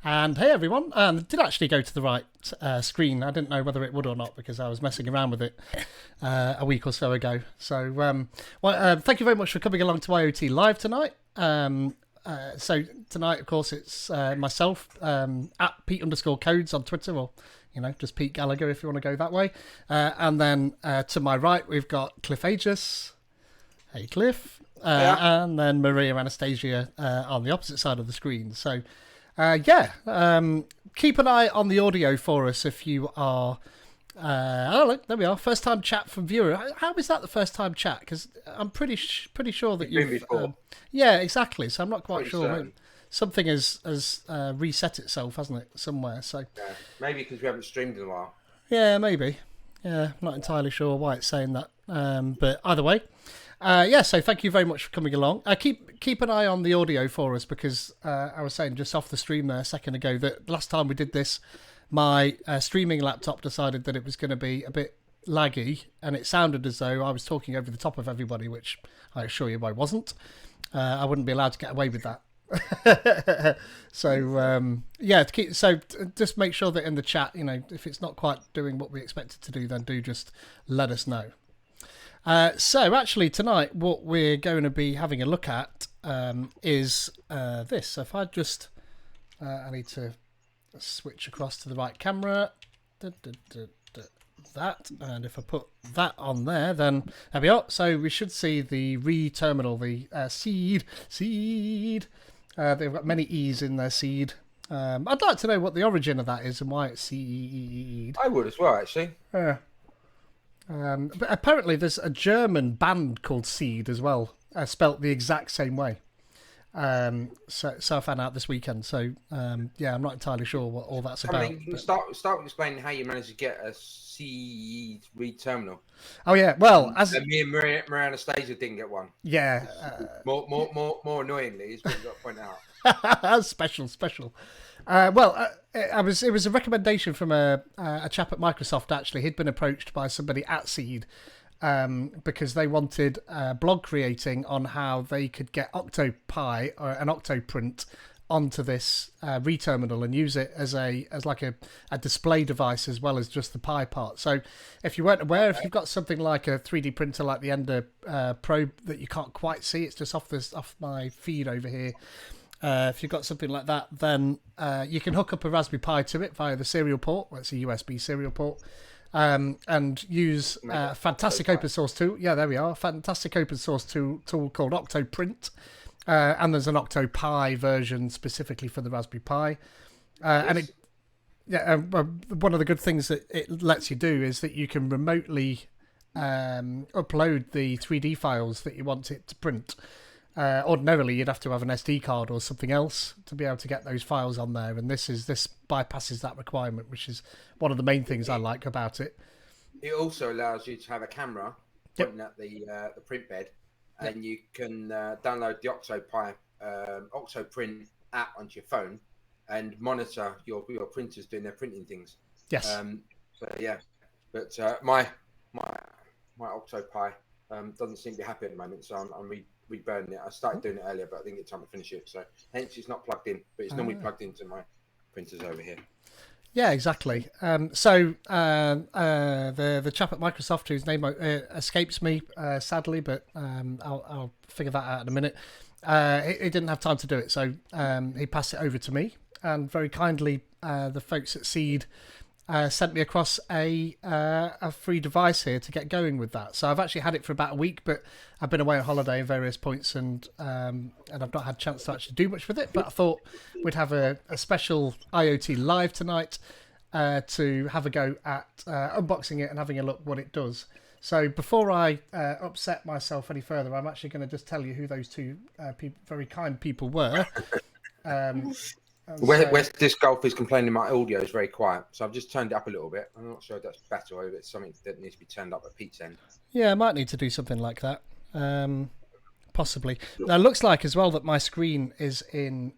And hey everyone, it did actually go to the right screen. I didn't know whether it would or not because I was messing around with it a week or so ago. So, thank you very much for coming along to IoT Live tonight. So tonight, of course, it's myself at Pete_codes on Twitter, or just Pete Gallagher if you want to go that way. And then to my right, we've got Cliff Aegis. Hey, Cliff. And then Maria Anastasia on the opposite side of the screen. So. Keep an eye on the audio for us if you are. There we are. First time chat from viewer. How is that the first time chat? Because I'm pretty sure that you've. Yeah, exactly. So I'm not quite sure. Something has reset itself, hasn't it, somewhere? So maybe because we haven't streamed in a while. Yeah, maybe. Yeah, I'm not entirely sure why it's saying that. But either way. So thank you very much for coming along. Keep an eye on the audio for us because I was saying just off the stream there a second ago that last time we did this, my streaming laptop decided that it was going to be a bit laggy and it sounded as though I was talking over the top of everybody, which I assure you I wasn't. I wouldn't be allowed to get away with that. Just make sure that in the chat, if it's not quite doing what we expect it to do, then do just let us know. So actually tonight what we're going to be having a look at is this. So if I just I need to switch across to the right camera, that, and if I put that on there, then there we are. So we should see the re-terminal, the seed. They've got many E's in their seed. I'd like to know what the origin of that is and why it's seed. I would as well, actually. But apparently there's a German band called Seed as well, spelt the exact same way. So I found out this weekend. So I'm not entirely sure what all that's about. You can start with explaining how you managed to get a Seed read terminal. Oh yeah, well, as me and Maria Anastasia didn't get one. Yeah. More annoyingly is what you've got to point out. Special. It was a recommendation from a chap at Microsoft. Actually, he'd been approached by somebody at Seed because they wanted blog creating on how they could get Octopi or an Octoprint onto this re-terminal and use it as a display device as well as just the Pi part. So, if you weren't aware, if you've got something like a 3D printer like the Ender Pro that you can't quite see, it's just off my feed over here. If you've got something like that, then you can hook up a Raspberry Pi to it via the serial port. Well, it's a USB serial port. And use a fantastic open source tool. Yeah, there we are. Fantastic open source tool called Octoprint. And there's an Octopi version specifically for the Raspberry Pi. One of the good things that it lets you do is that you can remotely upload the 3D files that you want it to print. Ordinarily, you'd have to have an SD card or something else to be able to get those files on there, and this bypasses that requirement, which is one of the main things I like about it. It also allows you to have a camera pointing at the print bed, and you can download the Octopi Octoprint app onto your phone and monitor your printers doing their printing things. Yes. But my Octopi doesn't seem to be happy at the moment, so I'm reburning it. I started doing it earlier, but I didn't get time to finish it. So hence it's not plugged in, but it's normally plugged into my printers over here. Yeah, exactly. The chap at Microsoft whose name escapes me sadly, but I'll figure that out in a minute. He didn't have time to do it, so he passed it over to me, and very kindly the folks at Seed sent me across a free device here to get going with that. So I've actually had it for about a week, but I've been away on holiday at various points, and I've not had a chance to actually do much with it. But I thought we'd have a special IoT Live tonight to have a go at unboxing it and having a look what it does. So before I upset myself any further, I'm actually going to just tell you who those two very kind people were. West Disc Golf is complaining my audio is very quiet, so I've just turned it up a little bit. I'm not sure if that's better or if it's something that needs to be turned up at Pete's end. Yeah, I might need to do something like that. Possibly. Now, it looks like as well that my screen is in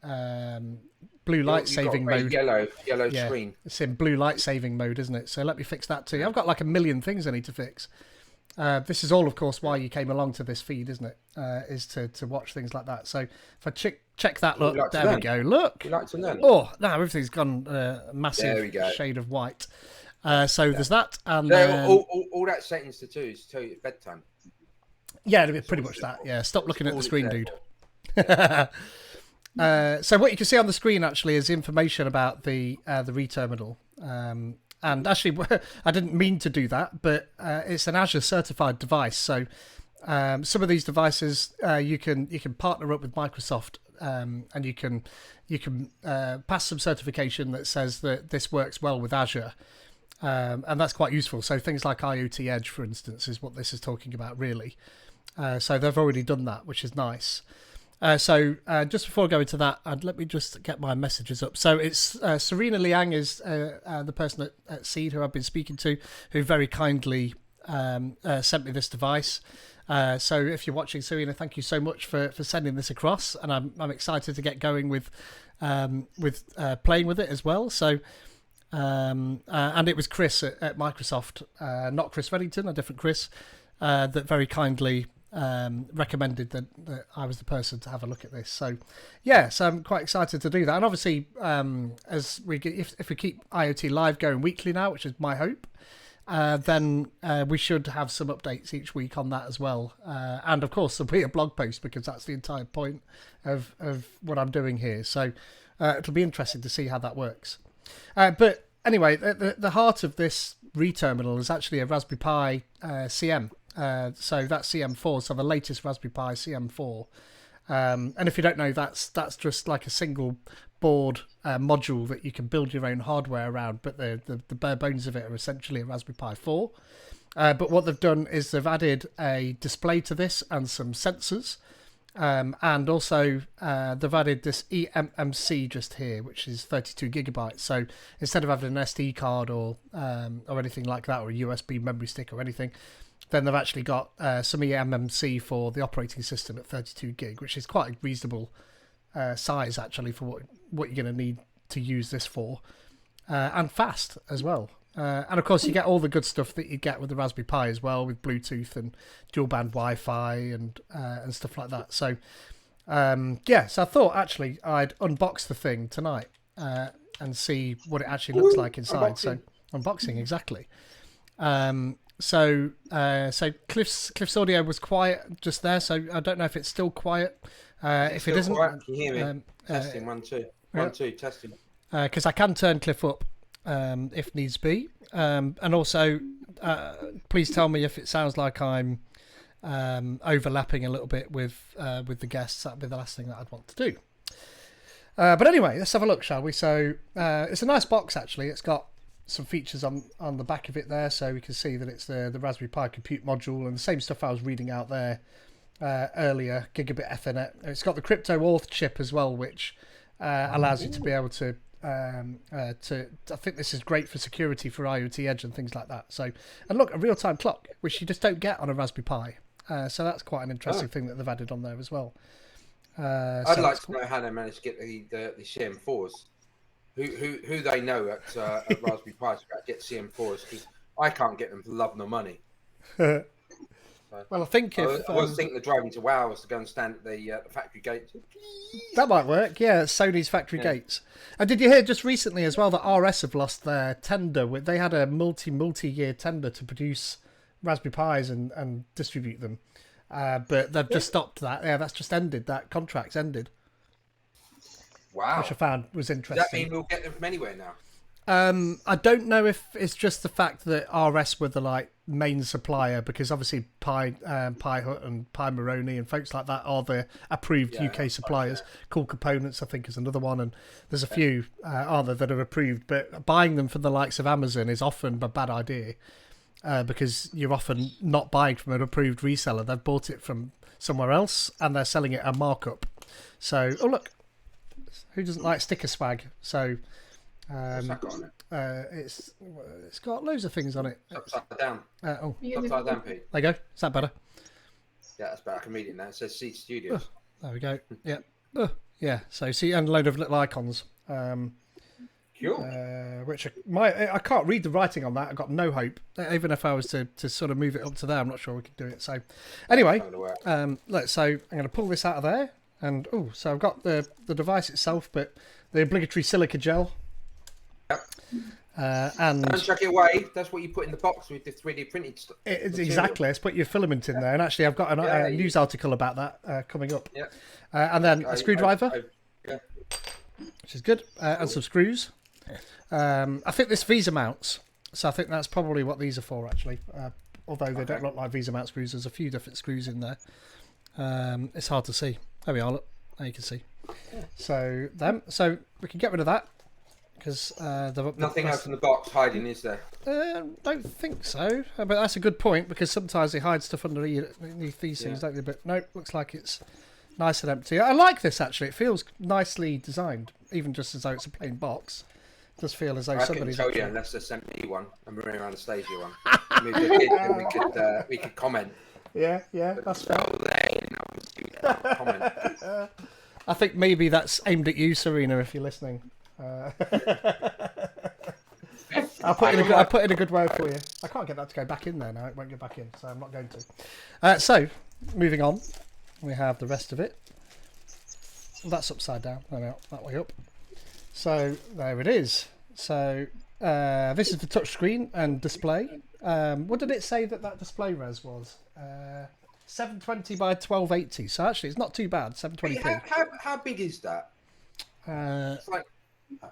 blue light saving mode. Yellow screen. It's in blue light saving mode, isn't it? So let me fix that too. I've got like a million things I need to fix. This is all, of course, why you came along to this feed, isn't it? Is to watch things like that. So if I check that, look, like there we go. Look. You like to learn. Oh, now everything's gone massive There we go. shade of white. So there's that, and all that settings to do is tell you it's bedtime. yeah, pretty much that. Yeah, stop looking at the screen, dude. So what you can see on the screen actually is information about the reterminal. And actually, I didn't mean to do that, but it's an Azure certified device. So some of these devices you can partner up with Microsoft, and you can pass some certification that says that this works well with Azure, and that's quite useful. So things like IoT Edge, for instance, is what this is talking about, really. So they've already done that, which is nice. So just before I go into that, let me just get my messages up. So it's Serena Liang is the person at Seed who I've been speaking to, who very kindly sent me this device. So if you're watching, Serena, thank you so much for sending this across, and I'm excited to get going with playing with it as well. So and it was Chris at Microsoft, not Chris Reddington, a different Chris, that very kindly recommended that I was the person to have a look at this. So yeah, so I'm quite excited to do that. And obviously, as we get, if we keep IoT Live going weekly now, which is my hope, then we should have some updates each week on that as well. And of course, there'll be a blog post, because that's the entire point of what I'm doing here. So it'll be interesting to see how that works. But anyway, the heart of this reterminal is actually a Raspberry Pi CM. So that's CM4, so the latest Raspberry Pi CM4. And if you don't know, that's just like a single board module that you can build your own hardware around, but the bare bones of it are essentially a Raspberry Pi 4. But what they've done is they've added a display to this and some sensors. And also they've added this eMMC just here, which is 32 gigabytes. So instead of having an SD card or anything like that, or a USB memory stick or anything, then they've actually got some eMMC for the operating system at 32 gig, which is quite a reasonable size actually for what you're going to need to use this for, and fast as well. And of course, you get all the good stuff that you get with the Raspberry Pi as well, with Bluetooth and dual band Wi-Fi and stuff like that. So yeah, so I thought actually I'd unbox the thing tonight and see what it actually looks like inside. Unboxing. So unboxing, exactly. So Cliff's audio was quiet just there, so I don't know if it's still quiet. If it isn't, quiet. Can you hear me? Testing 1 2 1 2 testing. Because I can turn Cliff up if needs be, and also please tell me if it sounds like I'm overlapping a little bit with the guests. That'd be the last thing that I'd want to do. But anyway, let's have a look, shall we? So it's a nice box actually. It's got some features on the back of it there, so we can see that it's the Raspberry Pi compute module and the same stuff I was reading out there earlier, gigabit Ethernet. It's got the crypto auth chip as well, which allows you to be able to I think this is great for security for IoT Edge and things like that. So, and look, a real-time clock, which you just don't get on a Raspberry Pi. So that's quite an interesting thing that they've added on there as well. I'd like to know how they managed to get the CM4s. Who they know at Raspberry Pi to get CM4s, because I can't get them for love nor money. Well, I think I was thinking of driving to Wales to go and stand at the factory gates. That might work, yeah. Sony's factory gates. And did you hear just recently as well that RS have lost their tender? They had a multi-year tender to produce Raspberry Pis and distribute them, but they've just stopped that. Yeah, that's just ended. That contract's ended. Wow. Which I found was interesting. Does that mean we'll get them from anywhere now? I don't know if it's just the fact that RS were the main supplier, because obviously Pi Hut and Pi Moroni and folks like that are the approved UK suppliers. Cool Components, I think, is another one, and there's a few aren't there that are approved. But buying them from the likes of Amazon is often a bad idea, because you're often not buying from an approved reseller. They've bought it from somewhere else and they're selling it at a markup. So, oh look, who doesn't like sticker swag? So. What's that got on it? It's got loads of things on it. Upside down. Upside down, Pete. There you go. Is that better? Yeah, that's better. I can read it now. It says Seed Studios. There we go. Yeah. Yeah. So see, and a load of little icons. Cool. Which I can't read the writing on that. I've got no hope. Even if I was to sort of move it up to there, I'm not sure we could do it. So anyway, so I'm going to pull this out of there. And so I've got the device itself, but the obligatory silica gel. Yep. And don't chuck it away. That's what you put in the box with the 3D printed stuff. Exactly. Let's put your filament in there. And actually, I've got a news article about that coming up. Yeah. And then a screwdriver, which is good, and some screws. I think this Visa mounts, so I think that's probably what these are for, actually. Although they don't look like Visa mount screws, there's a few different screws in there. It's hard to see. There we are. Look, there you can see. So we can get rid of that because nothing else in the box hiding, is there? Don't think so. But that's a good point because sometimes they hide stuff underneath these things, don't they? But no, looks like it's nice and empty. I like this actually. It feels nicely designed, even just as though it's a plain box. It does feel as though somebody's. I couldn't tell you unless they sent me one, a Marina Anastasia one. We could comment. Yeah, that's fair. Comment. I think maybe that's aimed at you, Serena, if you're listening. I'll put in a good word for you. I can't get that to go back in there now. It won't go back in, so I'm not going to. So, moving on, we have the rest of it. Well, that's upside down. No, that way up. So there it is. So this is the touch screen and display. What did it say that display res was? 720 by 1280. So actually, it's not too bad. 720p. How big is that? It's like,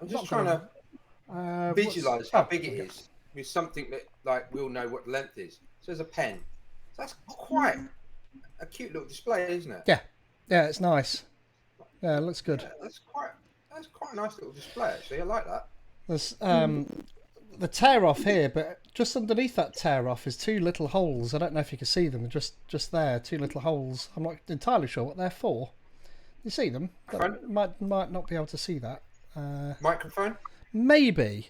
I'm just trying to visualize how big it is with something that like we'll know what the length is. So there's a pen. So that's quite a cute little display, isn't it? Yeah, it's nice. Yeah, it looks good. Yeah, that's quite a nice little display actually. I like that. There's the tear off here, but just underneath that tear off is two little holes. I don't know if you can see them. Just there, two little holes. I'm not entirely sure what they're for. You see them? Might not be able to see that. Microphone? Maybe.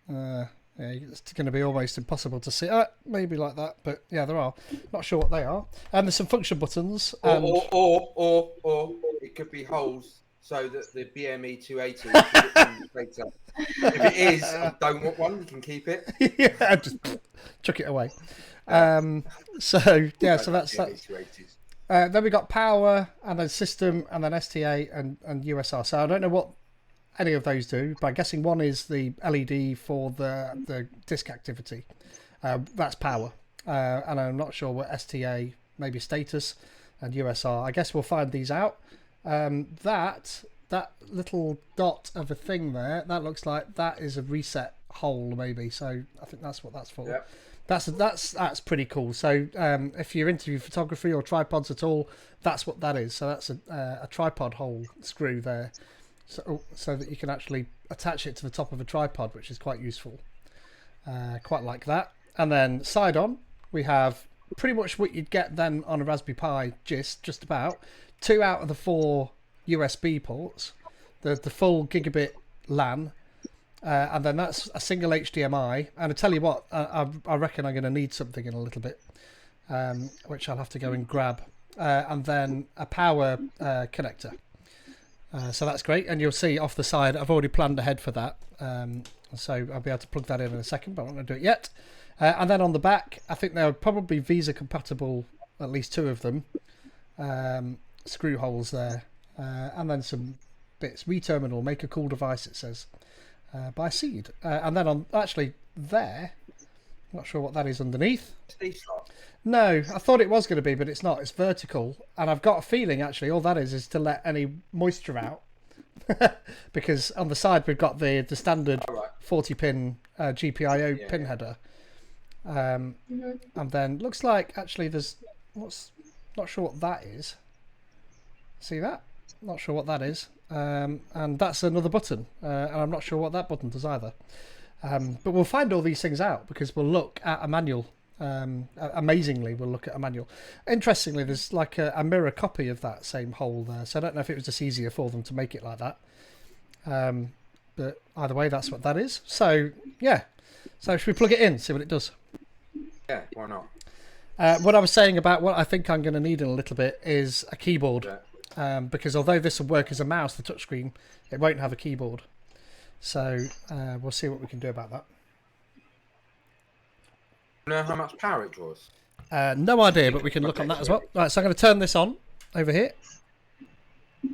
Yeah, it's going to be almost impossible to see. Maybe like that, but yeah, there are. Not sure what they are. And there's some function buttons. And... Or it could be holes so that the BME 280 later. If it is, I don't want one. You can keep it. Yeah, just chuck it away. So that's that. Then we got power, and then system, and then STA and USR. So I don't know what any of those do, but I'm guessing one is the LED for the disk activity. That's power, and I'm not sure what STA, maybe status, and USR. I guess we'll find these out. That little dot of a thing there, that looks like that is a reset hole, maybe. So I think that's what that's for. Yep. That's pretty cool. So if you're into photography or tripods at all, that's what that is. So that's a tripod hole screw there, so that you can actually attach it to the top of a tripod, which is quite useful. Quite like that. And then side on, we have pretty much what you'd get then on a Raspberry Pi, just about 2 out of the 4 USB ports, the full gigabit LAN. And then that's a single HDMI. And I tell you what, I reckon I'm going to need something in a little bit, which I'll have to go and grab. And then a power connector. So that's great. And you'll see off the side, I've already planned ahead for that. So I'll be able to plug that in a second, but I'm not going to do it yet. And then on the back, I think they're probably Visa compatible, at least 2 of them. Screw holes there. And then some bits. Re-terminal, make a cool device, it says. By Seed. And then on actually there, not sure what that is underneath. No, I thought it was going to be, but it's not. It's vertical, and I've got a feeling actually all that is to let any moisture out, because on the side we've got the standard 40-pin GPIO pin header, and then looks like actually there's not sure what that is. See that? Not sure what that is. And that's another button, and I'm not sure what that button does either. But we'll find all these things out because we'll look at a manual. Amazingly, we'll look at a manual. Interestingly, there's like a mirror copy of that same hole there, so I don't know if it was just easier for them to make it like that. But either way, that's what that is. So yeah, so should we plug it in, see what it does? Yeah, why not? What I was saying about what I think I'm going to need in a little bit is a keyboard. Yeah. Because although this will work as a mouse, the touchscreen, it won't have a keyboard. So we'll see what we can do about that. You know how much power it draws? No idea, but we can look on that as well. Right, so I'm going to turn this on over here.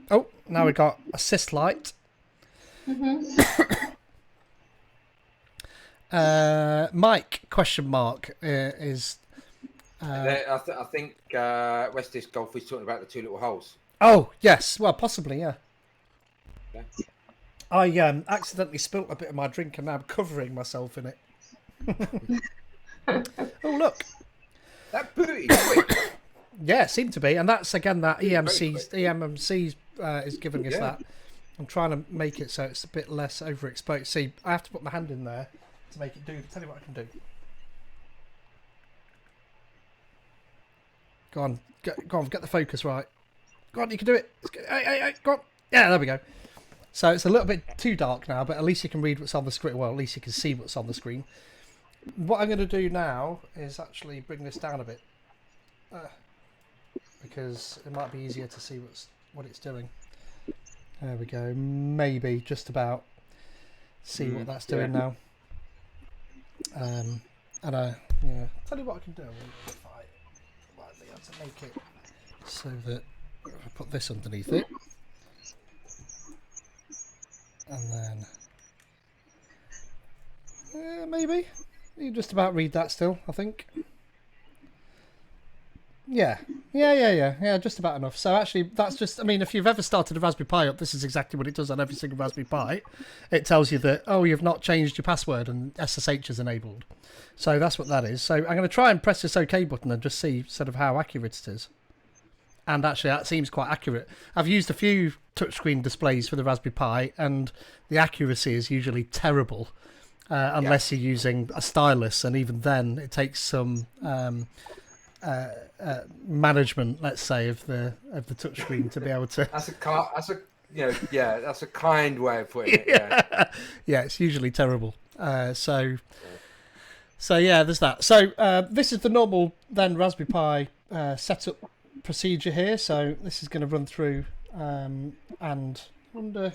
Oh, now we've got assist light. Mike, question mark, is... I think West East Golf is talking about the two little holes. Oh, yes. Well, possibly, yeah. Yeah. I accidentally spilt a bit of my drink and now I'm covering myself in it. Oh, look. That booty quick. Yeah, it seemed to be. And that's, again, that EMMC is giving us that. I'm trying to make it so it's a bit less overexposed. See, I have to put my hand in there to make it do. Tell you what I can do. Go on, get the focus right. Go on, you can do it. Hey, go on. Yeah, there we go. So it's a little bit too dark now, but at least you can read what's on the screen. Well, at least you can see what's on the screen. What I'm going to do now is actually bring this down a bit. Because it might be easier to see what it's doing. There we go. Maybe just about see what that's doing now. And tell you what I can do. If I might be able to make it so that if I put this underneath it, and then maybe you just about read that still. I think. Yeah, just about enough. So actually, that's just, I mean, if you've ever started a Raspberry Pi up, this is exactly what it does on every single Raspberry Pi. It tells you that, oh, you've not changed your password and SSH is enabled. So that's what that is. So I'm going to try and press this OK button and just see sort of how accurate it is. And actually, that seems quite accurate. I've used a few touchscreen displays for the Raspberry Pi, and the accuracy is usually terrible, unless you're using a stylus, and even then, it takes some... management, let's say, of the touchscreen to be able to. That's a kind way of putting it. Yeah, yeah, it's usually terrible. So yeah, there's that. So this is the normal then Raspberry Pi setup procedure here. So this is going to run through, and I wonder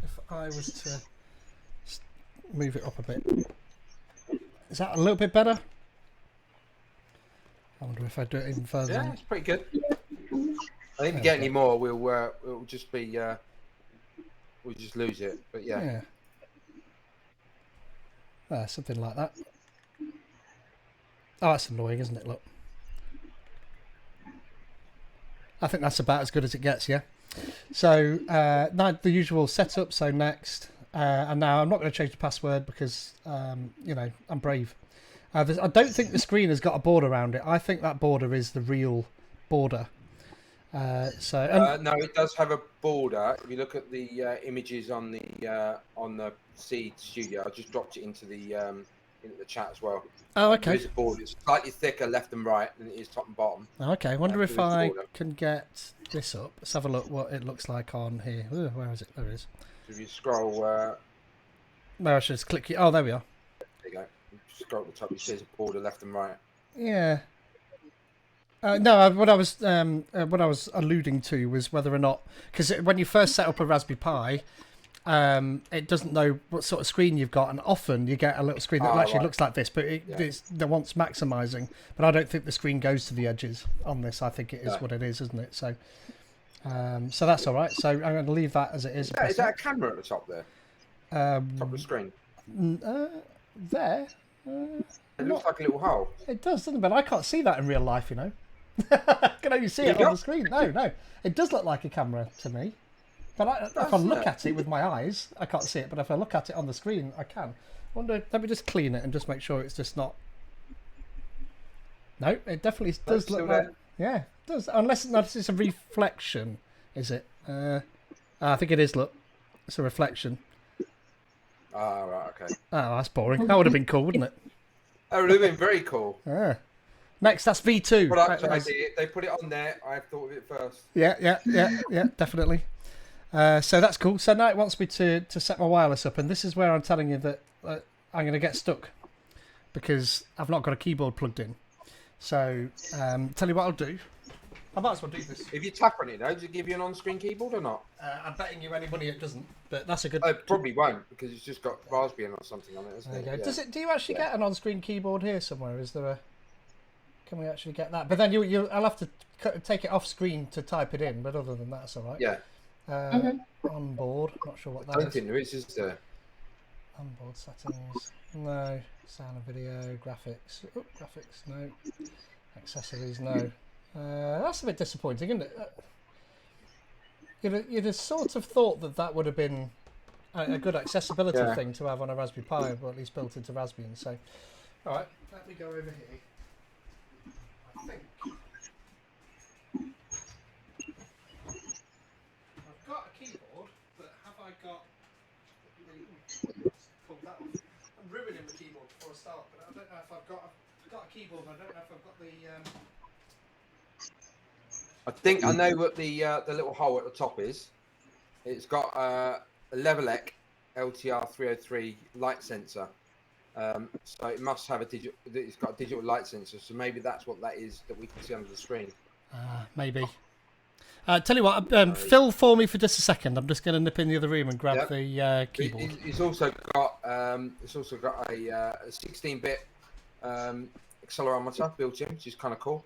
if I was to move it up a bit. Is that a little bit better? I wonder if I do it even further. Yeah, it's pretty good. I think if we get any more, it'll just be we'll just lose it. But yeah. Something like that. Oh, that's annoying, isn't it? Look, I think that's about as good as it gets. Yeah. So now the usual setup. So next, and now I'm not going to change the password because I'm brave. I don't think the screen has got a border around it. I think that border is the real border. No, it does have a border. If you look at the images on the Seed Studio, I just dropped it into the chat as well. Oh, okay. There's a border. It's slightly thicker left and right than it is top and bottom. Okay. I wonder if I can get this up. Let's have a look what it looks like on here. Ooh, where is it? There it is. So if you scroll... no, I should just click it. Oh, there we are. There you go. Scroll at the top, it says a border left and right. Yeah. No, what I was alluding to was whether or not, because when you first set up a Raspberry Pi, it doesn't know what sort of screen you've got, and often you get a little screen that actually looks like this, but it wants maximising. But I don't think the screen goes to the edges on this. I think it is what it is, isn't it? So, so that's all right. So I'm going to leave that as it is. Is that a camera at the top there? Top of the screen. There. It looks like a little hole. It does, doesn't it? But I can't see that in real life, you know. I can only see it on the screen. No. It does look like a camera to me. But if I look at it with my eyes, I can't see it. But if I look at it on the screen, I can. Let me just clean it and just make sure it's just not... No, it definitely does look like... Yeah, it does. Unless it's a reflection, is it? I think it is, look. It's a reflection. Oh, right, okay. Oh, that's boring. That would have been cool, wouldn't it? That would have been very cool. Yeah. Next, that's V2. They put it on there. I thought of it first. Yeah, definitely. So that's cool. So now it wants me to set my wireless up, and this is where I'm telling you that I'm going to get stuck because I've not got a keyboard plugged in. So tell you what I'll do. I might as well do this. If you tap on it, though, does it give you an on-screen keyboard or not? I'm betting you any money it doesn't, but that's a good. It probably won't because it's just got Raspbian or something on it, hasn't There you it? go. Yeah. Does it? Do you actually get an on-screen keyboard here somewhere? Is there a? Can we actually get that? But then I'll have to take it off screen to type it in. But other than that, it's all right. Yeah. On board. Not sure what I that don't is. think there is there? Onboard settings. No. Sound and video. Graphics. Oh, graphics. No. Accessories. No. That's a bit disappointing, isn't it? You'd have sort of thought that would have been a good accessibility thing to have on a Raspberry Pi, or at least built into Raspbian. So, all right, let me go over here. I think I've got a keyboard, but have I got? Pull that off. I'm ruining the keyboard before I start, but I don't know if I've got a keyboard. I don't know if I've got the. I think I know what the little hole at the top is. It's got a Levelec LTR 303 light sensor. So it must have it's got a digital light sensor. So maybe that's what that is that we can see under the screen. Maybe. Tell you what, Phil for me for just a second. I'm just going to nip in the other room and grab the keyboard. It's also got a 16-bit accelerometer built in, which is kind of cool.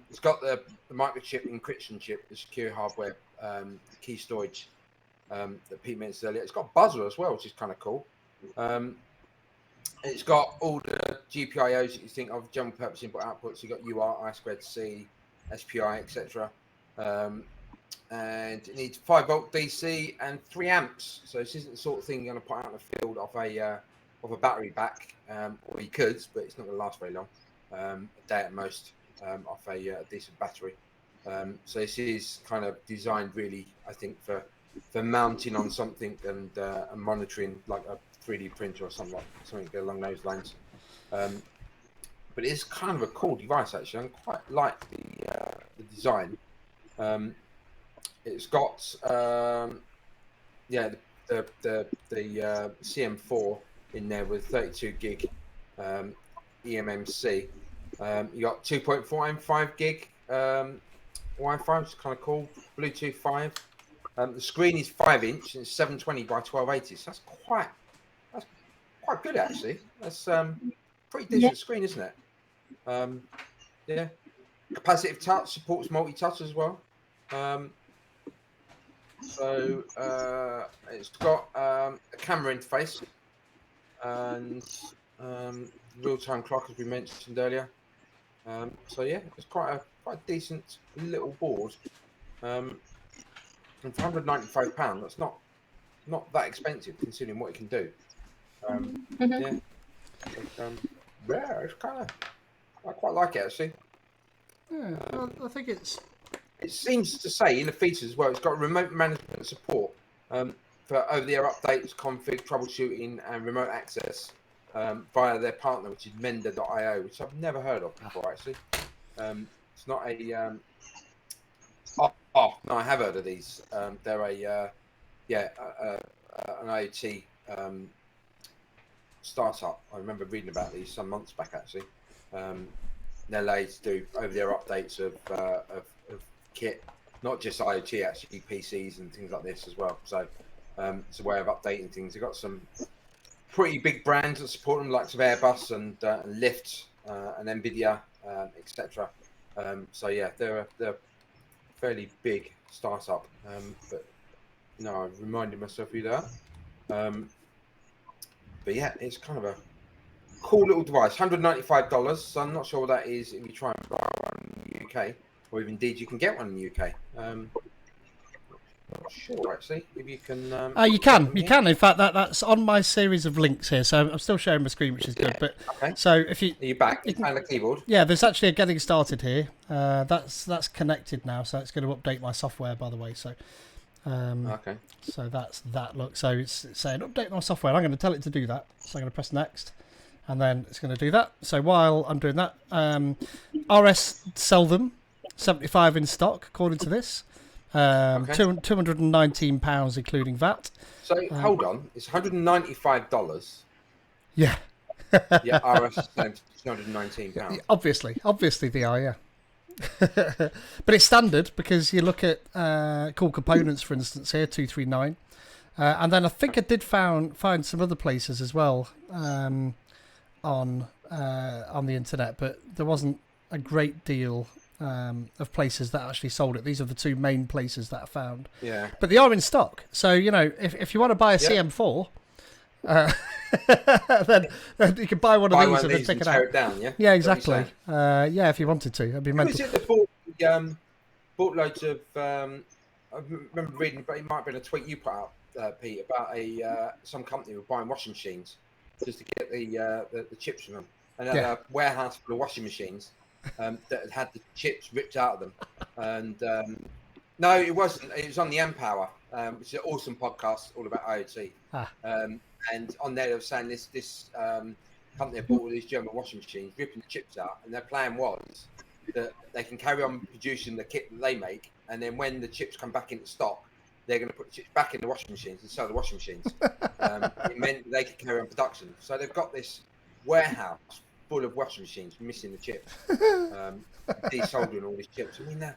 It's got the microchip encryption chip, the secure hardware key storage that Pete mentioned earlier. It's got a buzzer as well, which is kind of cool. It's got all the GPIOs that you think of, general purpose input outputs. You've got UART, I2C, SPI, etc. And it needs 5-volt DC and 3 amps. So this isn't the sort of thing you're going to put out in the field off a battery back, or you could, but it's not going to last very long. A day at most. Off a decent battery. So this is kind of designed really, I think, for mounting on something and monitoring like a 3D printer or something along those lines. But it's kind of a cool device actually. I quite like the design. It's got the CM4 in there with 32 gig eMMC. You got 2.4 and 5 gig Wi-Fi, which is kind of cool. Bluetooth 5. The screen is 5-inch and it's 720 by 1280. So that's quite good actually. That's pretty decent screen, isn't it? Yeah. Capacitive touch, supports multi-touch as well. So it's got a camera interface and real-time clock, as we mentioned earlier. So yeah, it's quite a decent little board. And for £195, that's not that expensive considering what it can do. Yeah, it's kind of, I quite like it actually. Yeah, well, I think it seems to say in the features as well, it's got remote management support for over-the-air updates, config, troubleshooting, and remote access via their partner, which is Mender.io, which I've never heard of before actually. It's not a no, I have heard of these. They're an IoT startup. I remember reading about these some months back actually. They're laid to do over-the-air updates of kit, not just IoT actually, PCs and things like this as well. So it's a way of updating things. They've got some pretty big brands that support them, like Airbus and Lyft and Nvidia, etc. So yeah, they're a fairly big startup. But I reminded myself who they are. But yeah, it's kind of a cool little device. $195. So I'm not sure what that is if you try and buy one in the UK, or if indeed you can get one in the UK. Not sure actually if you can. you can. In fact, that's on my series of links here. So I'm still sharing my screen, which is good. But okay. So if you are you back? You found the keyboard. Yeah, there's actually a getting started here. That's connected now, so it's going to update my software. By the way, so. Okay. So that's that look. So it's saying update my software. I'm going to tell it to do that. So I'm going to press next, and then it's going to do that. So while I'm doing that, RS sell them 75 in stock according to this. Okay. £219 including VAT. So hold on, it's $195. Yeah. Yeah, RS £219. Obviously they are. Yeah. But it's standard because you look at Cool Components, for instance, here 239, and then I think I did find some other places as well on the internet, but there wasn't a great deal of places that actually sold it. These are the two main places that I found. Yeah. But they are in stock, so you know if you want to buy a CM4. Then you can buy one of these and then take it out. Tear it down, yeah. Yeah, exactly. Yeah, if you wanted to, it'd be mental. Was it that bought loads of? I remember reading, but it might have been a tweet you put out, Pete, about some company were buying washing machines just to get the chips from them, and had a warehouse full of washing machines that had the chips ripped out of them. And no, it wasn't. It was on the Empower, which is an awesome podcast all about IoT. And on there, they were saying this company had bought all these German washing machines, ripping the chips out, and their plan was that they can carry on producing the kit that they make, and then when the chips come back into stock, they're going to put the chips back in the washing machines and sell the washing machines. It meant they could carry on production. So they've got this warehouse full of washing machines missing the chips, desoldering all these chips. I mean, the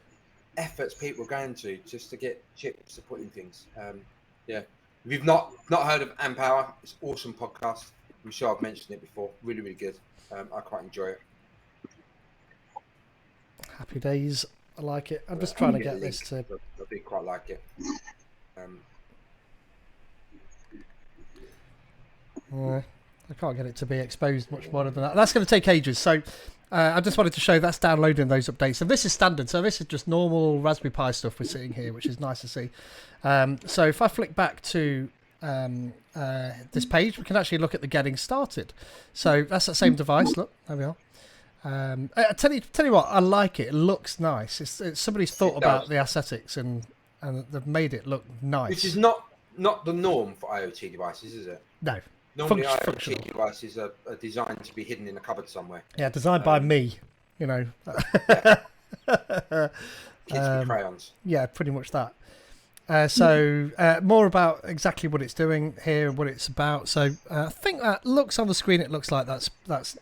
efforts people are going to just to get chips to put in things. Yeah. If you've not heard of Empower, it's an awesome podcast. I'm sure I've mentioned it before. Really, really good. I quite enjoy it. Happy days. I like it. I'm just trying to get this to... I do quite like it. I can't get it to be exposed much more than that. That's going to take ages. So I just wanted to show that's downloading those updates. And this is standard. So this is just normal Raspberry Pi stuff we're seeing here, which is nice to see. So if I flick back to this page, we can actually look at the getting started. So that's that same device. Look, there we are. I tell you what, I like it. It looks nice. It's somebody's thought about the aesthetics and they've made it look nice. Which is not the norm for IoT devices, is it? No. Normally, IoT devices are designed to be hidden in a cupboard somewhere. Yeah, designed by me, you know. Kids with crayons. Yeah, pretty much that. So more about exactly what it's doing here and what it's about. So I think that looks on the screen. It looks like that's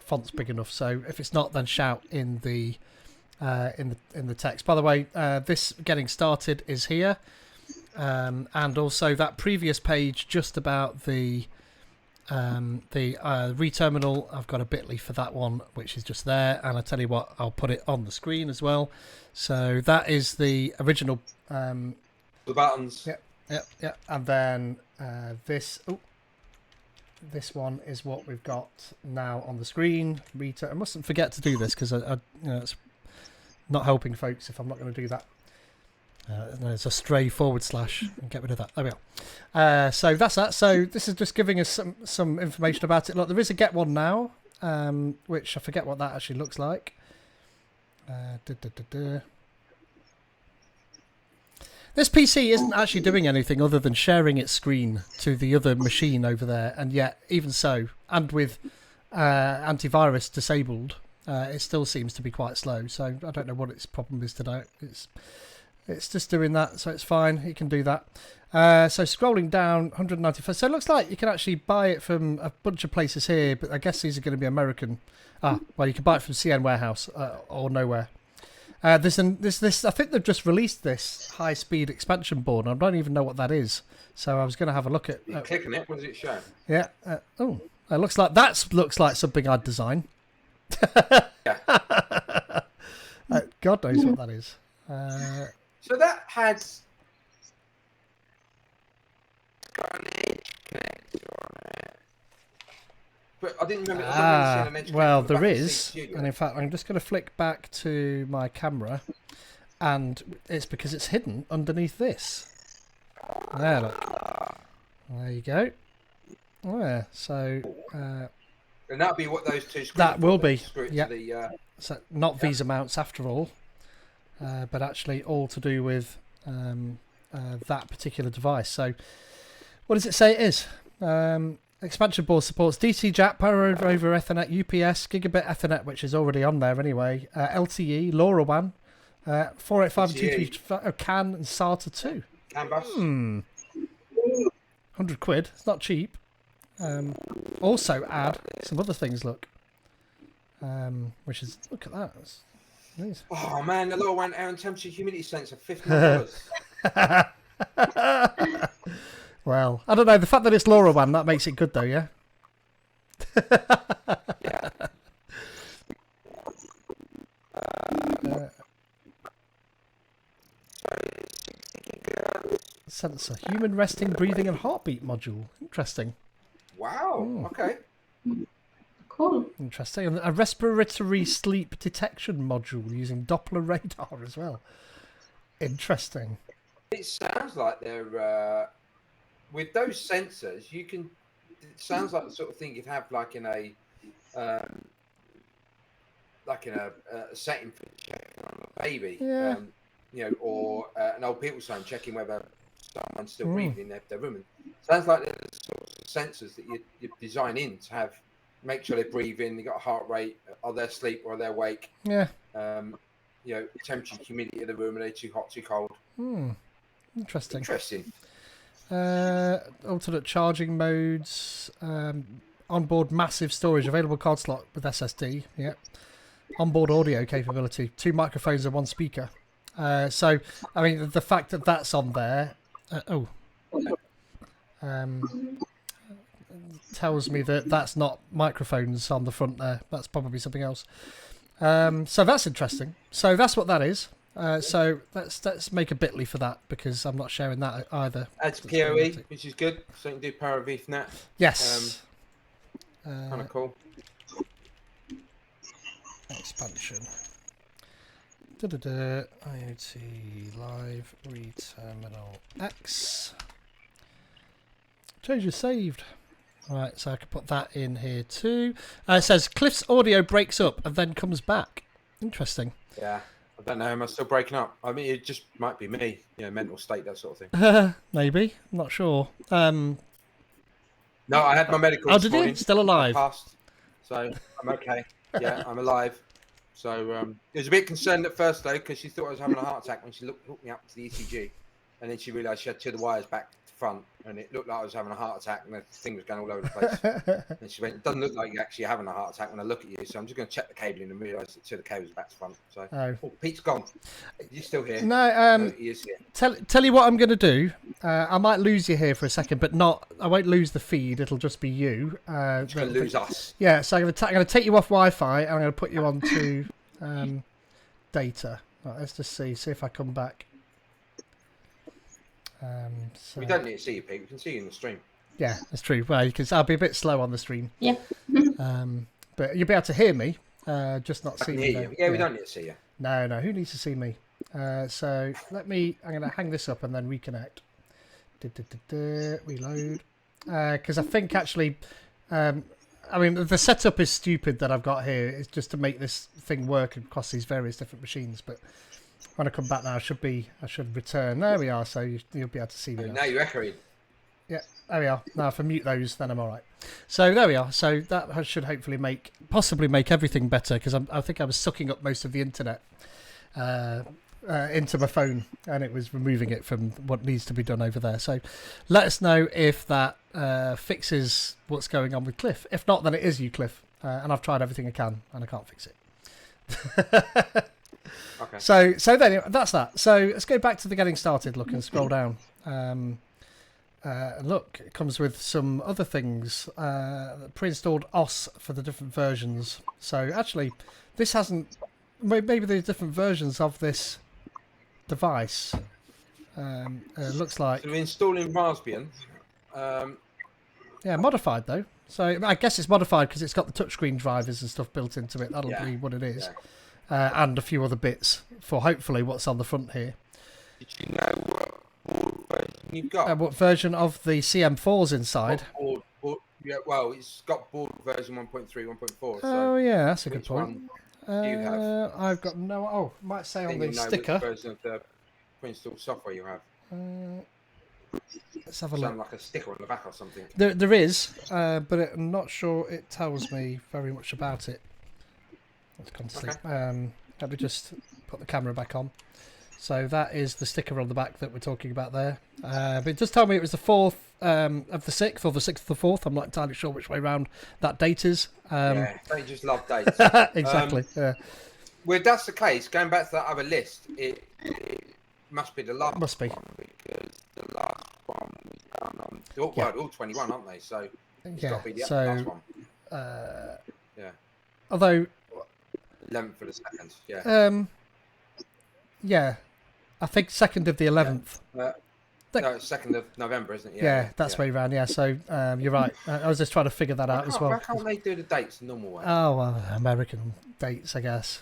font's big enough. So if it's not, then shout in the text. By the way, this getting started is here, and also that previous page just about the reterminal. I've got a bit.ly for that one, which is just there. And I tell you what, I'll put it on the screen as well. So that is the original. The buttons. Yeah. And then this one is what we've got now on the screen. I mustn't forget to do this because it's not helping folks if I'm not going to do that. There's a stray / and get rid of that. There we are. So that's that. So this is just giving us some information about it. Look, there is a get one now, which I forget what that actually looks like. This PC isn't actually doing anything other than sharing its screen to the other machine over there, and yet, even so, and with antivirus disabled, it still seems to be quite slow. So I don't know what its problem is today. It's just doing that, so it's fine. It can do that. So scrolling down, 195. So it looks like you can actually buy it from a bunch of places here, but I guess these are going to be American. Well, you can buy it from CN Warehouse or nowhere. This. I think they've just released this high-speed expansion board. I don't even know what that is, so I was going to have a look at. You click on it. What does it show? Yeah. It looks like something I'd design. Yeah. God knows what that is. So that has got an edge connector on it. But I didn't remember. Well, there is, and in fact, I'm just going to flick back to my camera, and it's because it's hidden underneath this. There, look. There you go. Yeah, so. And that'll be what those two. That will be. Yeah. So not Visa mounts after all, but actually all to do with that particular device. So, what does it say it is? Expansion board supports DC jack, power over Ethernet, UPS, gigabit Ethernet, which is already on there anyway, LTE, LoRaWAN, 485 and 235, CAN and SATA 2. CAN bus. 100 quid. It's not cheap. Also add some other things, look. Which is, look at that. Nice. Oh man, the lower air and temperature humidity sensor, $50. Well, I don't know. The fact that it's LoRaWAN, that makes it good though, yeah? Yeah. Sensor. Human resting, breathing and heartbeat module. Interesting. Wow. Okay. Cool. Interesting. And a respiratory sleep detection module using Doppler radar as well. Interesting. It sounds like they're with those sensors. You can. It sounds like the sort of thing you'd have like in a setting for checking on a baby. Yeah. Or an old people's home checking whether someone's still breathing in their room. Sounds like there's sorts of sensors that you design in to have, make sure they're breathing, they got a heart rate, are they asleep or are they awake? Yeah. Temperature, humidity of the room, are they too hot, too cold? Interesting. Interesting. Alternate charging modes. Onboard massive storage. Available card slot with SSD. Yeah. Onboard audio capability. 2 microphones and 1 speaker. So, I mean, the fact that that's on there. Tells me that that's not microphones on the front there. That's probably something else. So that's interesting. So that's what that is. So let's make a bitly for that because I'm not sharing that either. Adds PoE, which is good. So you can do Power of Ethernet. Yes. Kind of cool. Expansion. IoT Live Reterminal X. Changes saved. Right, so I can put that in here too. It says Cliff's audio breaks up and then comes back. Interesting. Yeah, I don't know. Am I still breaking up? I mean, it just might be me. Mental state, that sort of thing. Maybe. I'm not sure. No, I had my medical. Oh, did you? Still alive? I passed, so I'm okay. Yeah, I'm alive. So I was a bit concerned at first though because she thought I was having a heart attack when she hooked me up to the ECG, and then she realised she had 2 of the wires back to front, and it looked like I was having a heart attack, and the thing was going all over the place. And she went, "It doesn't look like you're actually having a heart attack when I look at you." So I'm just going to check the cabling and realise that 2 of the cables are back to front. So Pete's gone. You still here? No. He is here. Tell you what I'm going to do. I might lose you here for a second, but not. I won't lose the feed. It'll just be you. It's going to lose us. Yeah. So I'm going to take you off Wi-Fi and I'm going to put you onto data. Right, let's just see if I come back. So, We don't need to see you, Pete. We can see you in the stream. yeah, that's true. Well, because I'll be a bit slow on the stream. Yeah. But you'll be able to hear me, just not I see can me. hear you. Yeah, we don't need to see you. No. Who needs to see me? So I'm going to hang this up and then reconnect. Reload. Because I think actually, I mean, the setup is stupid that I've got here. It's just to make this thing work across these various different machines. But when I come back now, I should return. There we are. So you'll be able to see me now. Now you're echoing. Yeah, there we are. Now if I mute those, then I'm all right. So there we are. So that should hopefully possibly make everything better because I think I was sucking up most of the internet into my phone and it was removing it from what needs to be done over there. So let us know if that fixes what's going on with Cliff. If not, then it is you, Cliff. And I've tried everything I can and I can't fix it. Okay. So then that's that. So let's go back to the getting started look and scroll down. Look, it comes with some other things. Pre-installed OS for the different versions. So actually, this hasn't. Maybe there's different versions of this device. Looks like. So we're installing Raspbian. Yeah, modified though. So I guess it's modified because it's got the touchscreen drivers and stuff built into it. That'll be what it is. Yeah. And a few other bits for hopefully what's on the front here. Did you know what board version you've got? What version of the CM4's inside? Yeah, well, it's got board version 1.3, 1.4. Oh yeah, that's a good which point. one you have? I've got no. Oh, it might say on the Which sticker. version of the pre-installed software you have? Let's have a Sound look. like a sticker on the back or something. There is, but I'm not sure it tells me very much about it. Let's go to sleep. Let me just put the camera back on. So that is the sticker on the back that we're talking about there. But it does tell me it was the 4th of the 6th or the 6th of the 4th. I'm not entirely sure which way round that date is. Yeah, they just love dates. Exactly. Yeah. Well, if that's the case, going back to that other list, it must be the last Must be. one because the last one was done on all 21, aren't they? So it's Yeah. got to be the So, last one. Yeah, although, 11th for the second. Yeah. yeah, I think 2nd of the 11th. No, it's 2nd of November, isn't it? Yeah, that's way round. Yeah, so you're right. I was just trying to figure that out as well. Why can't they do the dates the normal way? Oh, well, American dates, I guess.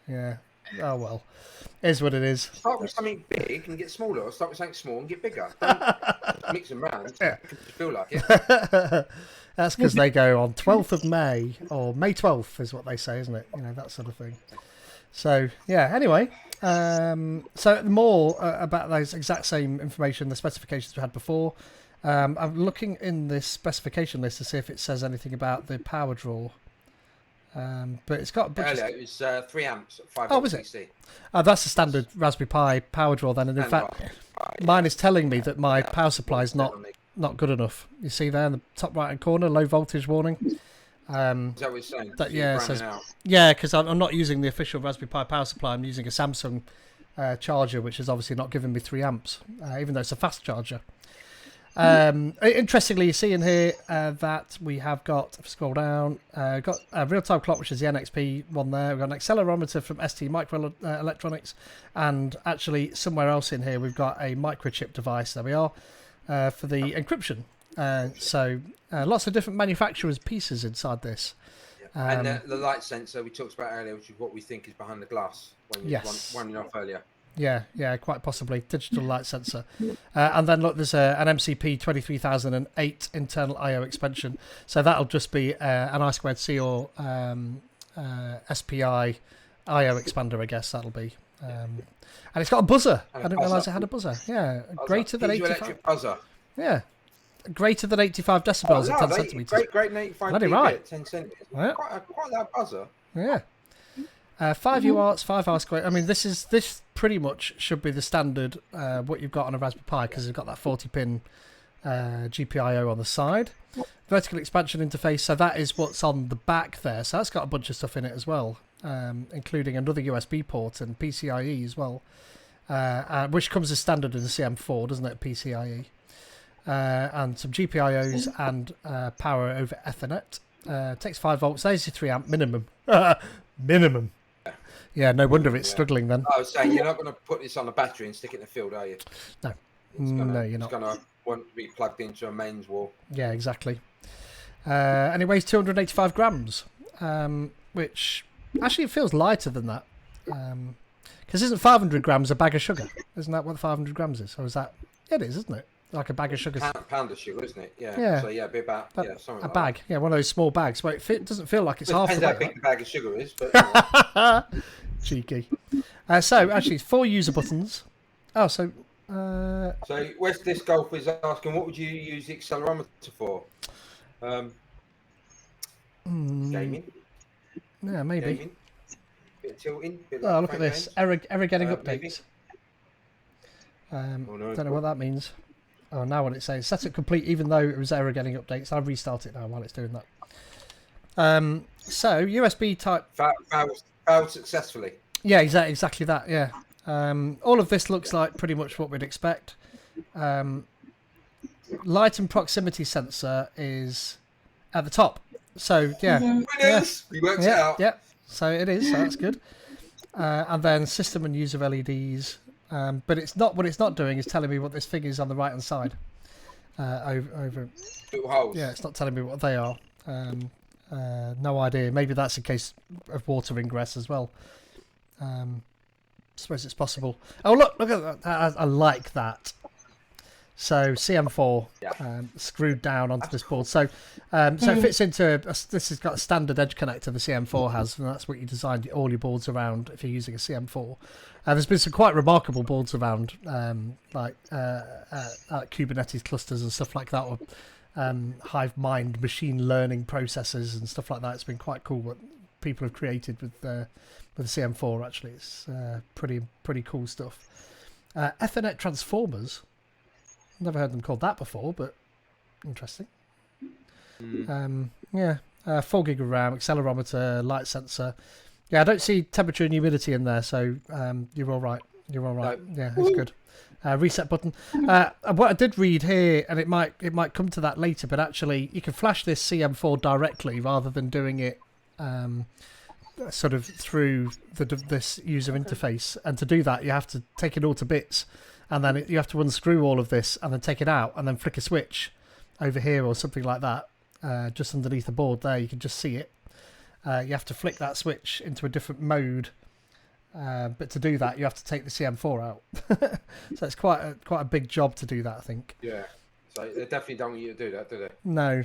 Yeah. Oh, well. Is what it is. Start with something big and get smaller, or start with something small and get bigger. Don't mix them round. Yeah. You feel like it. That's because they go on 12th of May, or May 12th is what they say, isn't it? You know, that sort of thing. So, yeah, anyway. So more about those exact same information, the specifications we had before. I'm looking in this specification list to see if it says anything about the power draw. But it's got a bunch Earlier, it was 3 amps at 5 Oh, was it? DC. That's the standard Raspberry Pi power draw then, and in fact, mine is telling me that my power supply is not good enough. You see there in the top right hand corner, low voltage warning. Is that what it's saying? That, yeah, it says, out. yeah, because I'm not using the official Raspberry Pi power supply. I'm using a Samsung charger, which is obviously not giving me 3 amps, even though it's a fast charger. Interestingly, you see in here that we have got, if I scroll down, got a real-time clock, which is the NXP one there. We've got an accelerometer from ST Microelectronics, and actually somewhere else in here we've got a microchip device. There we are, for the encryption. So lots of different manufacturers' pieces inside this. And the light sensor we talked about earlier, which is what we think is behind the glass when you running off earlier. Yeah, quite possibly. Digital light sensor. And then look, there's an MCP 23008 internal I/O expansion. So that'll just be an I2C or SPI I/O expander, I guess that'll be. And it's got a buzzer. I didn't realise it had a buzzer. Yeah, greater than 85. Buzzer. Yeah, greater than 85 decibels at 10 centimeters. Great 85 Bloody dB right. at 10 centimeters. Yeah. Quite a loud buzzer. Yeah. 5 UARTs, 5 R squared. I mean, this pretty much should be the standard what you've got on a Raspberry Pi, because you've got that 40-pin GPIO on the side. Vertical expansion interface, so that is what's on the back there. So that's got a bunch of stuff in it as well, including another USB port and PCIe as well, which comes as standard in the CM4, doesn't it, PCIe? And some GPIOs and power over Ethernet. Takes 5 volts. There's your 3 amp minimum. Minimum. Yeah, no wonder it's struggling then. I was saying, you're not going to put this on a battery and stick it in the field, are you? No. No, you're not. It's going to want to be plugged into a mains wall. Yeah, exactly. And it weighs 285 grams, which actually it feels lighter than that. Because isn't 500 grams a bag of sugar? Isn't that what 500 grams is? Or is that... Yeah, it is, isn't it? Like a bag of sugar. Pound of sugar, isn't it? Yeah. Yeah. So, yeah, it'd be about something a like bag. that. Yeah, one of those small bags. But it doesn't feel like it's half the Depends how weight. big the bag of sugar is, but... Cheeky. So, actually, 4 user buttons. Oh, so... So, West Disc Golf is asking, what would you use the accelerometer for? Gaming? Yeah, maybe. Gaming? Bit of tilting? Bit Oh, like look at phone this. games? Error getting maybe. updates. No. Don't know what that means. Oh, now what it says. Set it complete even though it was error getting updates. I'll restart it now while it's doing that. So, USB type... Failed successfully. Yeah, exactly that, yeah. All of this looks like pretty much what we'd expect. Light and proximity sensor is at the top. So, yeah. Winners! We worked it out. Yeah, so it is, so that's good. And then system and user LEDs. But it's not what it's not doing is telling me what this figure is on the right hand side. Over. Little holes. Yeah, it's not telling me what they are. No idea. Maybe that's a case of water ingress as well. Suppose it's possible. Oh, look at that. I like that. So CM4 screwed down onto this board. So it fits into, this has got a standard edge connector the CM4 has, and that's what you designed all your boards around if you're using a CM4. There's been some quite remarkable boards around, like Kubernetes clusters and stuff like that, or hive mind machine learning processors and stuff like that. It's been quite cool what people have created with the CM4. Actually, it's pretty cool stuff. Ethernet transformers. Never heard them called that before, but interesting. 4 gig of RAM, accelerometer, light sensor, Yeah, I don't see temperature and humidity in there, so you're all right. You're all right. No. Yeah, it's good. Reset button. What I did read here, and it might come to that later, but actually you can flash this CM4 directly rather than doing it sort of through this user interface. And to do that, you have to take it all to bits, and then you have to unscrew all of this, and then take it out, and then flick a switch over here or something like that, just underneath the board there. You can just see it. You have to flick that switch into a different mode. But to do that, you have to take the CM4 out. So it's quite a big job to do that, I think. Yeah. So they definitely don't want you to do that, do they? No.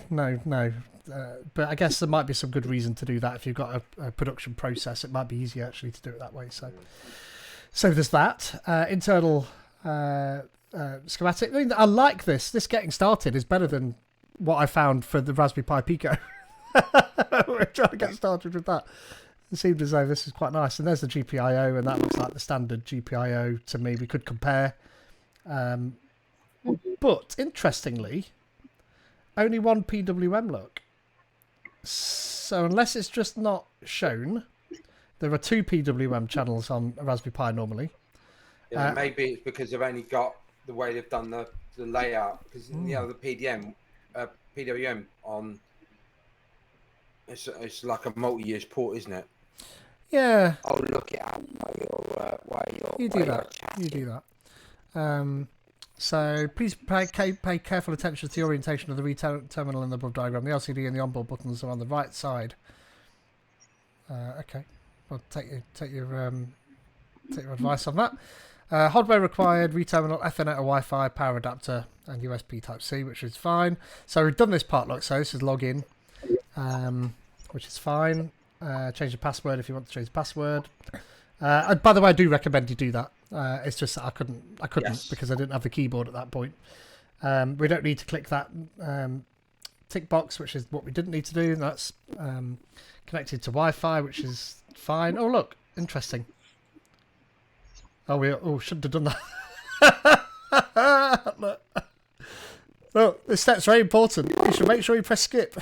But I guess there might be some good reason to do that. If you've got a production process, it might be easier actually to do it that way. So there's that. Internal schematic. I mean, I like this. This getting started is better than what I found for the Raspberry Pi Pico. We're trying to get started with that. It seemed as though this is quite nice. And there's the GPIO, and that looks like the standard GPIO to me. We could compare. But interestingly, only one PWM look. So unless it's just not shown, there are 2 PWM channels on a Raspberry Pi normally. Yeah, maybe it's because they've only got the way they've done the layout. Because the PWM on it's like a multi-use port, isn't it? Yeah. I'll look it up while you're You do that. chatting. You do that. So please pay careful attention to the orientation of the read terminal in the above diagram. The LCD and the onboard buttons are on the right side. Okay. Well, take your advice on that. Hardware required, read terminal, Ethernet or Wi-Fi, power adapter, and USB Type-C, which is fine. So we've done this part, look. So this is login, which is fine. Change the password if you want to change the password. And by the way, I do recommend you do that. It's just that I couldn't Yes. because I didn't have the keyboard at that point. We don't need to click that tick box, which is what we didn't need to do. And that's connected to Wi-Fi, which is fine. Oh, look, interesting. Oh, we shouldn't have done that. Look, this step's very important. You should make sure you press skip.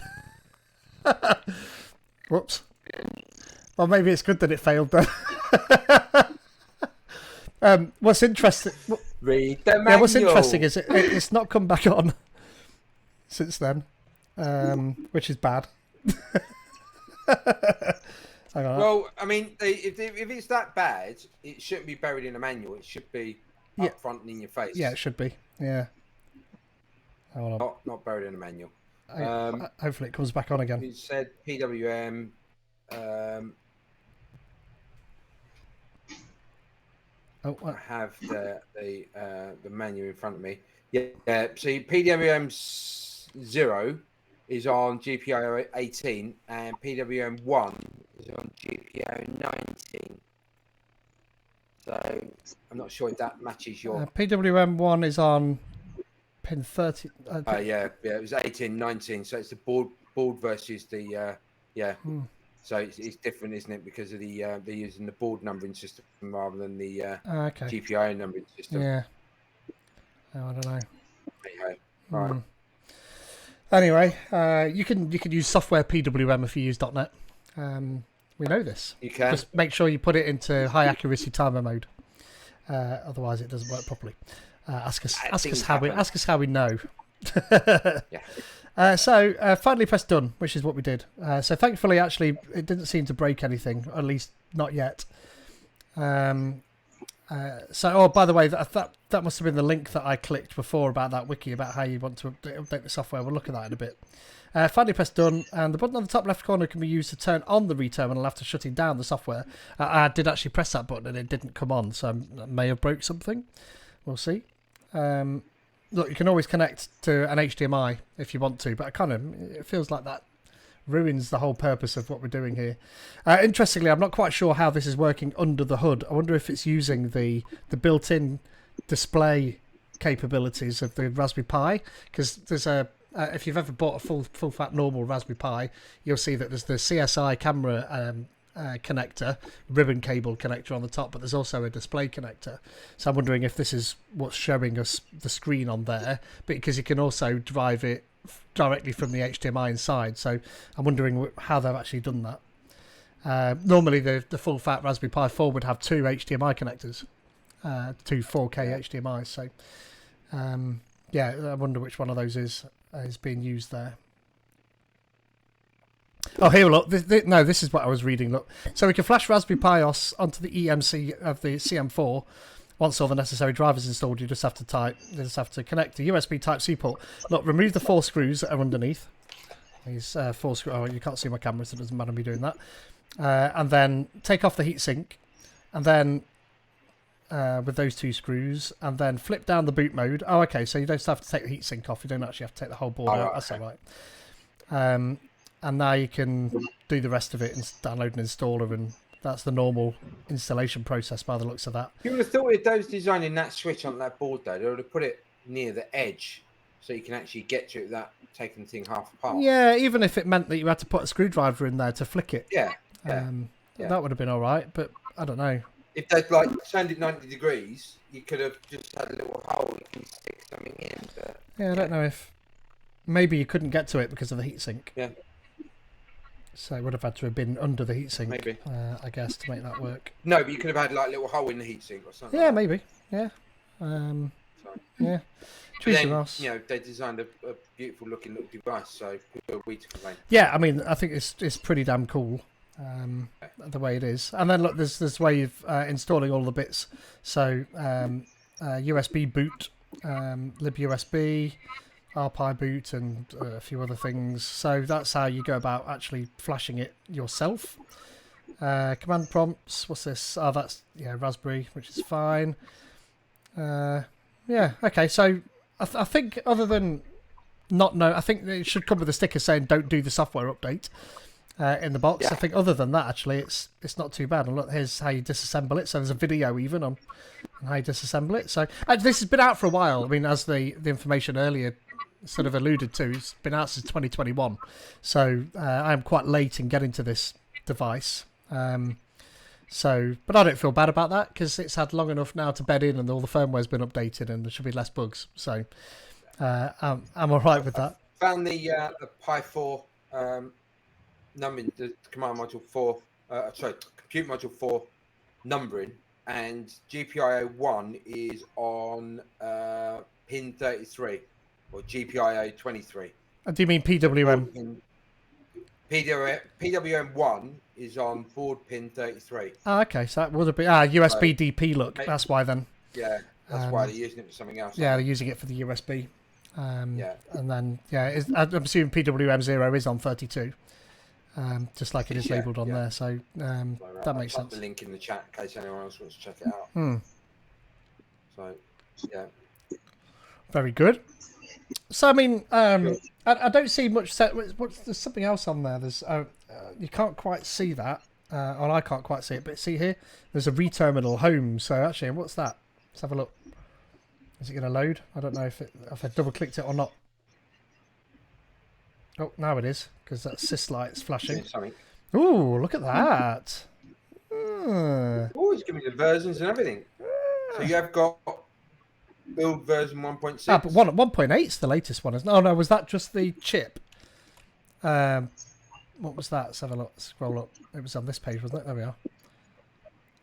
Whoops. Well, maybe it's good that it failed then. What's interesting? Read the manual. Yeah, what's interesting is it's not come back on since then, which is bad. Hang on. Well, I mean, if it's that bad, it shouldn't be buried in a manual. It should be up front and in your face. Yeah, it should be. Yeah. Hold on. Not buried in a manual. Hopefully it comes back on again. You said PWM. Oh, I have the menu in front of me. Yeah. See, PWM 0 is on GPIO 18, and PWM 1 Is on GPO 19. So I'm not sure if that matches your. PWM 1 is on pin 30. Yeah, it was 18, 19. So it's the board versus the So it's different, isn't it? Because of the they're using the board numbering system rather than the Okay. GPIO numbering system. Yeah. Oh, I don't know. Anyhow, all right. Anyway, you can use software PWM if you use .NET. We know this. You can. Just make sure you put it into high accuracy timer mode. Otherwise, it doesn't work properly. Ask us how we know. Yeah. So finally press done, which is what we did. So thankfully, actually, it didn't seem to break anything, at least not yet. By the way, that must have been the link that I clicked before about that wiki about how you want to update the software. We'll look at that in a bit. Finally press done, and the button on the top left corner can be used to turn on the reterminal after shutting down the software. I did actually press that button and it didn't come on, so I may have broke something. We'll see. Look, you can always connect to an HDMI if you want to, but it feels like that ruins the whole purpose of what we're doing here. Interestingly, I'm not quite sure how this is working under the hood. I wonder if it's using the built-in display capabilities of the Raspberry Pi, because there's if you've ever bought a full fat normal Raspberry Pi, you'll see that there's the CSI camera connector, ribbon cable connector on the top, but there's also a display connector. So I'm wondering if this is what's showing us the screen on there, because you can also drive it directly from the HDMI inside. So I'm wondering how they've actually done that. Normally, the full fat Raspberry Pi 4 would have 2 HDMI connectors, 2 4K HDMI. So, yeah, I wonder which one of those is being used there. Oh, here, look. No, this is what I was reading. Look, so we can flash Raspberry Pi OS onto the EMC of the CM4. Once all the necessary drivers installed, you just have to connect the USB Type-C port. Look, remove the 4 screws that are underneath. These 4 screws. Oh, you can't see my camera, so it doesn't matter me doing that. And then take off the heatsink, and then with those 2 screws, and then flip down the boot mode. Oh, okay. So you don't have to take the heatsink off. You don't actually have to take the whole board out. That's all right. And now you can do the rest of it and download an installer, and that's the normal installation process by the looks of that. You would have thought if they was designing that switch on that board, though, they would have put it near the edge so you can actually get to it without taking the thing half apart. Yeah, even if it meant that you had to put a screwdriver in there to flick it. Yeah. That would have been all right, but I don't know. If they'd like turned it 90 degrees, you could have just had a little hole you can stick something in. But... Yeah, I don't know if... Maybe you couldn't get to it because of the heatsink. Yeah. So it would have had to have been under the heatsink, Maybe. I guess, to make that work. No, but you could have had like a little hole in the heatsink or something. Yeah, like maybe. Yeah. Yeah. Choose your ass. You know, they designed a beautiful looking little device, so who are we to complain? Yeah, I mean, I think it's pretty damn cool, the way it is. And then look, there's this way of installing all the bits. So USB boot, libUSB, RPi boot, and a few other things. So that's how you go about actually flashing it yourself. Command prompts. What's this? Oh, that's Raspberry, which is fine. Yeah. Okay. So I think other than I think it should come with a sticker saying "Don't do the software update" in the box. Yeah. I think other than that, actually, it's not too bad. And look, here's how you disassemble it. So there's a video even on how you disassemble it. So this has been out for a while. I mean, as the information earlier sort of alluded to, it's been out since 2021. So I am quite late in getting to this device. But I don't feel bad about that because it's had long enough now to bed in, and all the firmware's been updated, and there should be less bugs. So I'm all right with that. Found the Pi 4 numbering, the command module 4, compute module 4 numbering, and GPIO 1 is on pin 33 or GPIO 23. Do you mean PWM? PWM 1 is on board pin 33. Oh, okay, so that would have been USB DP. Look, that's why then. Yeah, that's why they're using it for something else. Yeah, they're using it for the USB. And then I'm assuming PWM 0 is on 32, just like it is labelled on there. So that makes sense. I'll put the link in the chat in case anyone else wants to check it out. So yeah, very good. So I mean, I don't see much. There's something else on there. There's you can't quite see that, or I can't quite see it. But see here, there's a reterminal home. So actually, what's that? Let's have a look. Is it going to load? I don't know if I double clicked it or not. Oh, now it is because that sys light's flashing. Ooh, look at that. Oh, it's giving me the versions and everything. So you have got build version 1.6. Ah, but 1.8 is the latest one, isn't it? Oh no, was that just the chip? What was that? Let's have a look. Scroll up. It was on this page, wasn't it? There we are.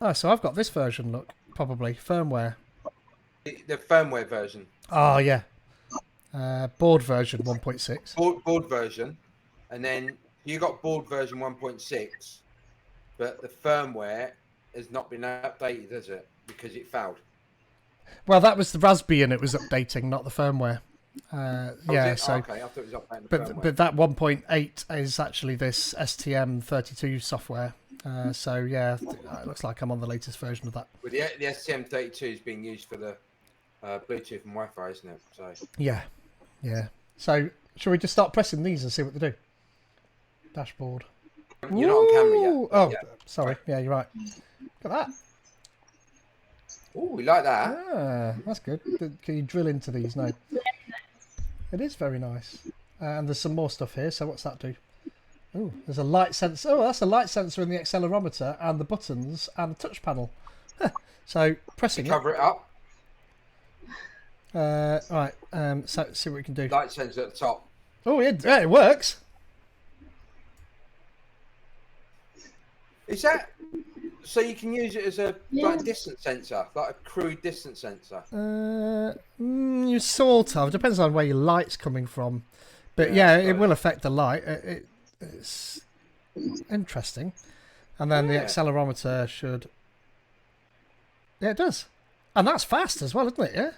Oh, so I've got this version. Look, probably firmware. The firmware version. Oh yeah. Board version 1.6. Board version, and then you got board version 1.6, but the firmware has not been updated, has it? Because it failed. Well, that was the Raspberry, and it was updating, not the firmware. Yeah, so. Okay, I thought it was updating the firmware. But that 1.8 is actually this STM32 software. So yeah, it looks like I'm on the latest version of that. But the STM32 is being used for the Bluetooth and Wi-Fi, isn't it? So. Yeah. So shall we just start pressing these and see what they do? Dashboard. You're not on camera yet. Oh, sorry. Yeah, you're right. Look at that. Oh, we like that. Ah, that's good. Can you drill into these? No. It is very nice. And there's some more stuff here. So what's that do? Oh, there's a light sensor. Oh, that's a light sensor in the accelerometer and the buttons and the touch panel. So pressing cover it up. Right. So see what we can do. Light sensor at the top. Oh, yeah, it works. Is that so? You can use it as a Yeah. like distance sensor, like a crude distance sensor. You sort of depends on where your light's coming from, but Yeah, yeah, I it suppose. will affect the light. It's interesting, and then the Yeah. accelerometer should. Yeah, it does, and that's fast as well, isn't it? Yeah.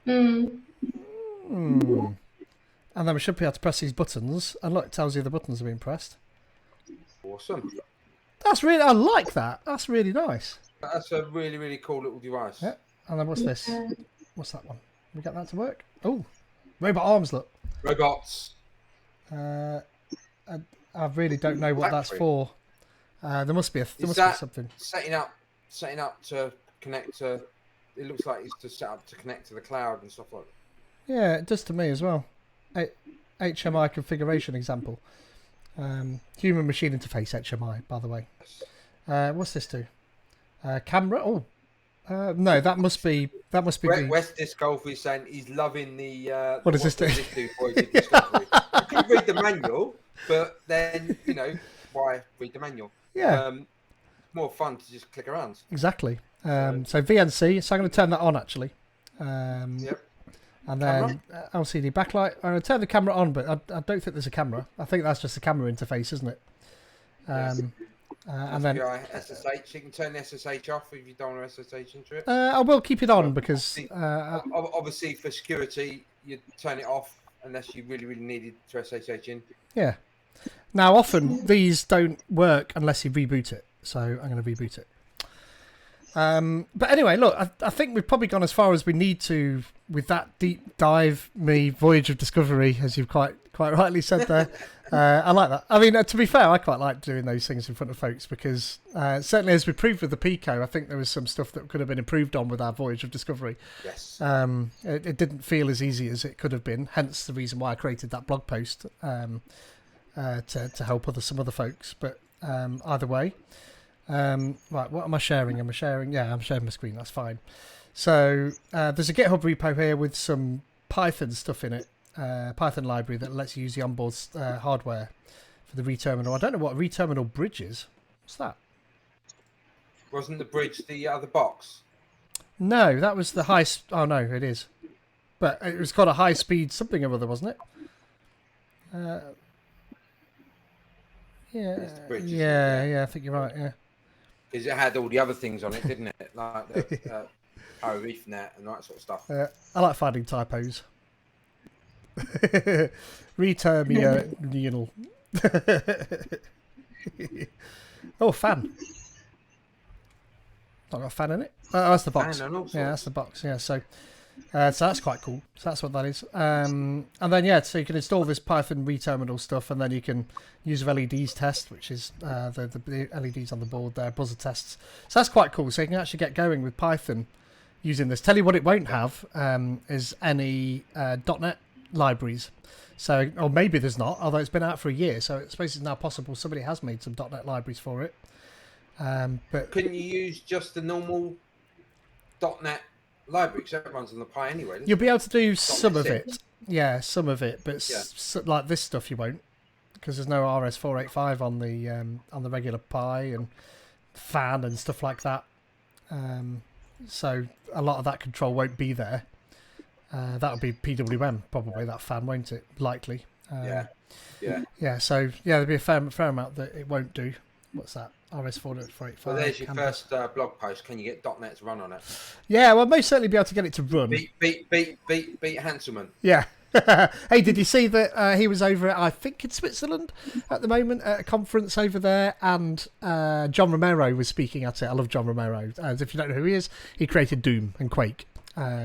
Mm. And then we should be able to press these buttons, and look, it tells you the buttons have been pressed. Awesome. That's really, I like that. That's really nice. That's a really, really cool little device. Yeah. And then what's this? Yeah. What's that one? We get that to work? Oh, robot arms. Look. Robots. I really don't know what that's Factory. for. There must be Is be that- something. Setting up to connect to. It looks like it's to set up to connect to the cloud and stuff like that. Yeah, it does to me as well. HMI configuration example. Human machine interface HMI, by the way. What's this do? Camera. Oh, no, that must be the. West Disc Golf is saying he's loving the. What does this do? For his discovery. You could read the manual, but then why read the manual? Yeah, More fun to just click around. exactly. So VNC. So I'm going to turn that on actually. Yep. And then LCD backlight. I'm going to turn the camera on, but I don't think there's a camera. I think that's just a camera interface, isn't it? Yes. And then SSH. You can turn the SSH off if you don't want to SSH into it. I will keep it on because Obviously, for security, you turn it off unless you really, really needed to SSH in. yeah. Now, often these don't work unless you reboot it, so I'm going to reboot it. But anyway, look, I think we've probably gone as far as we need to with that deep dive, voyage of discovery, as you've quite rightly said there. I like that. I mean, to be fair, I quite like doing those things in front of folks because certainly as we proved with the Pico, I think there was some stuff that could have been improved on with our voyage of discovery. Yes. It didn't feel as easy as it could have been, hence the reason why I created that blog post to help some other folks. But either way, right, what am I sharing? I'm sharing my screen. That's fine. So there's a GitHub repo here with some Python stuff in it, Python library that lets you use the onboard hardware for the reterminal. I don't know what a reterminal bridge is. What's that? Wasn't the bridge the other box? No, that was the high. Oh no, it is. But it was called a high speed something or other, wasn't it? Yeah, It's the bridge, isn't it? yeah. I think you're right. Yeah. Because it had all the other things on it, didn't it? Like the Power Ethernet and that sort of stuff. I like finding typos. Reterminal. Oh, fan. Not got a fan in it. Oh, that's the box. Fan and all Yeah, that's sorts. the box. Yeah, so that's quite cool. So that's what that is. And then so you can install this Python reterminal stuff, and then you can use LEDs test, which is the LEDs on the board there, buzzer tests. So that's quite cool. So you can actually get going with Python using this. Tell you what it won't have is any .NET libraries. So, or maybe there's not, although it's been out for a year. So I suppose it's now possible somebody has made some .NET libraries for it. But Couldn't you use just the normal .NET library? Because that runs on the Pi anyway. doesn't you'll be it? able to do some of 6. it. Yeah, some of it. But like this stuff you won't, because there's no RS485 on the regular Pi and fan and stuff like that. So a lot of that control won't be there. That'll be PWM probably, that fan, won't it? Likely. Yeah. Yeah. So there'll be a fair amount that it won't do. What's that? RS485. Well, there's your Canvas. first blog post. Can you get .NET to run on it? Yeah, well, most certainly be able to get it to run. Beat Hanselman. Yeah. Hey, did you see that he was over at, I think, in Switzerland at the moment at a conference over there, and John Romero was speaking at it. I love John Romero. If you don't know who he is, he created Doom and Quake.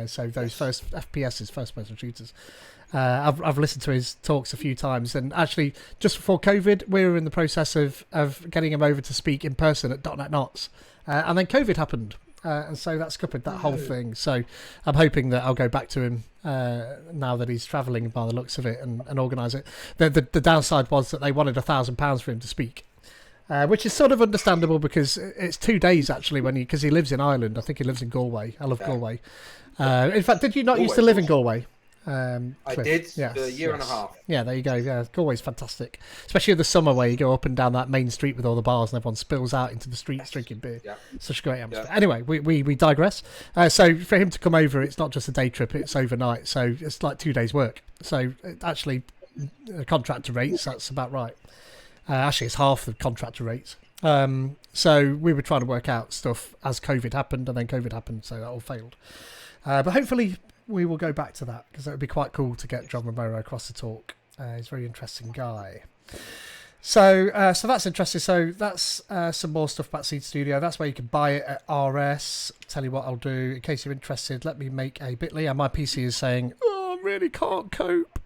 So those first FPSs, first-person shooters. I've listened to his talks a few times, and actually, just before COVID, we were in the process of getting him over to speak in person at .NET Knots, and then COVID happened, and so that scuppered that whole thing. So I'm hoping that I'll go back to him now that he's travelling by the looks of it and organise it. The downside was that they wanted £1,000 for him to speak. Which is sort of understandable because it's 2 days actually because he lives in Ireland. I think he lives in Galway. I love Galway. In fact, did you not used to live in Galway? I Cliff. did Yes, for a year and a yes. half. Yeah, there you go. Yeah, it's always fantastic, especially in the summer where you go up and down that main street with all the bars and everyone spills out into the streets drinking beer. Yeah. Such a great atmosphere. Yeah. Anyway, we digress. So for him to come over, it's not just a day trip; it's overnight. So it's like 2 days' work. So actually, contractor rates, that's about right. Actually, it's half the contractor rates. So we were trying to work out stuff as COVID happened, and then COVID happened, so that all failed. But hopefully we will go back to that, because it would be quite cool to get John Romero across to talk. He's a very interesting guy. So that's interesting. So that's some more stuff about Seed Studio. That's where you can buy it at RS. Tell you what I'll do, in case you're interested, let me make a bit.ly. And my PC is saying, oh, I really can't cope.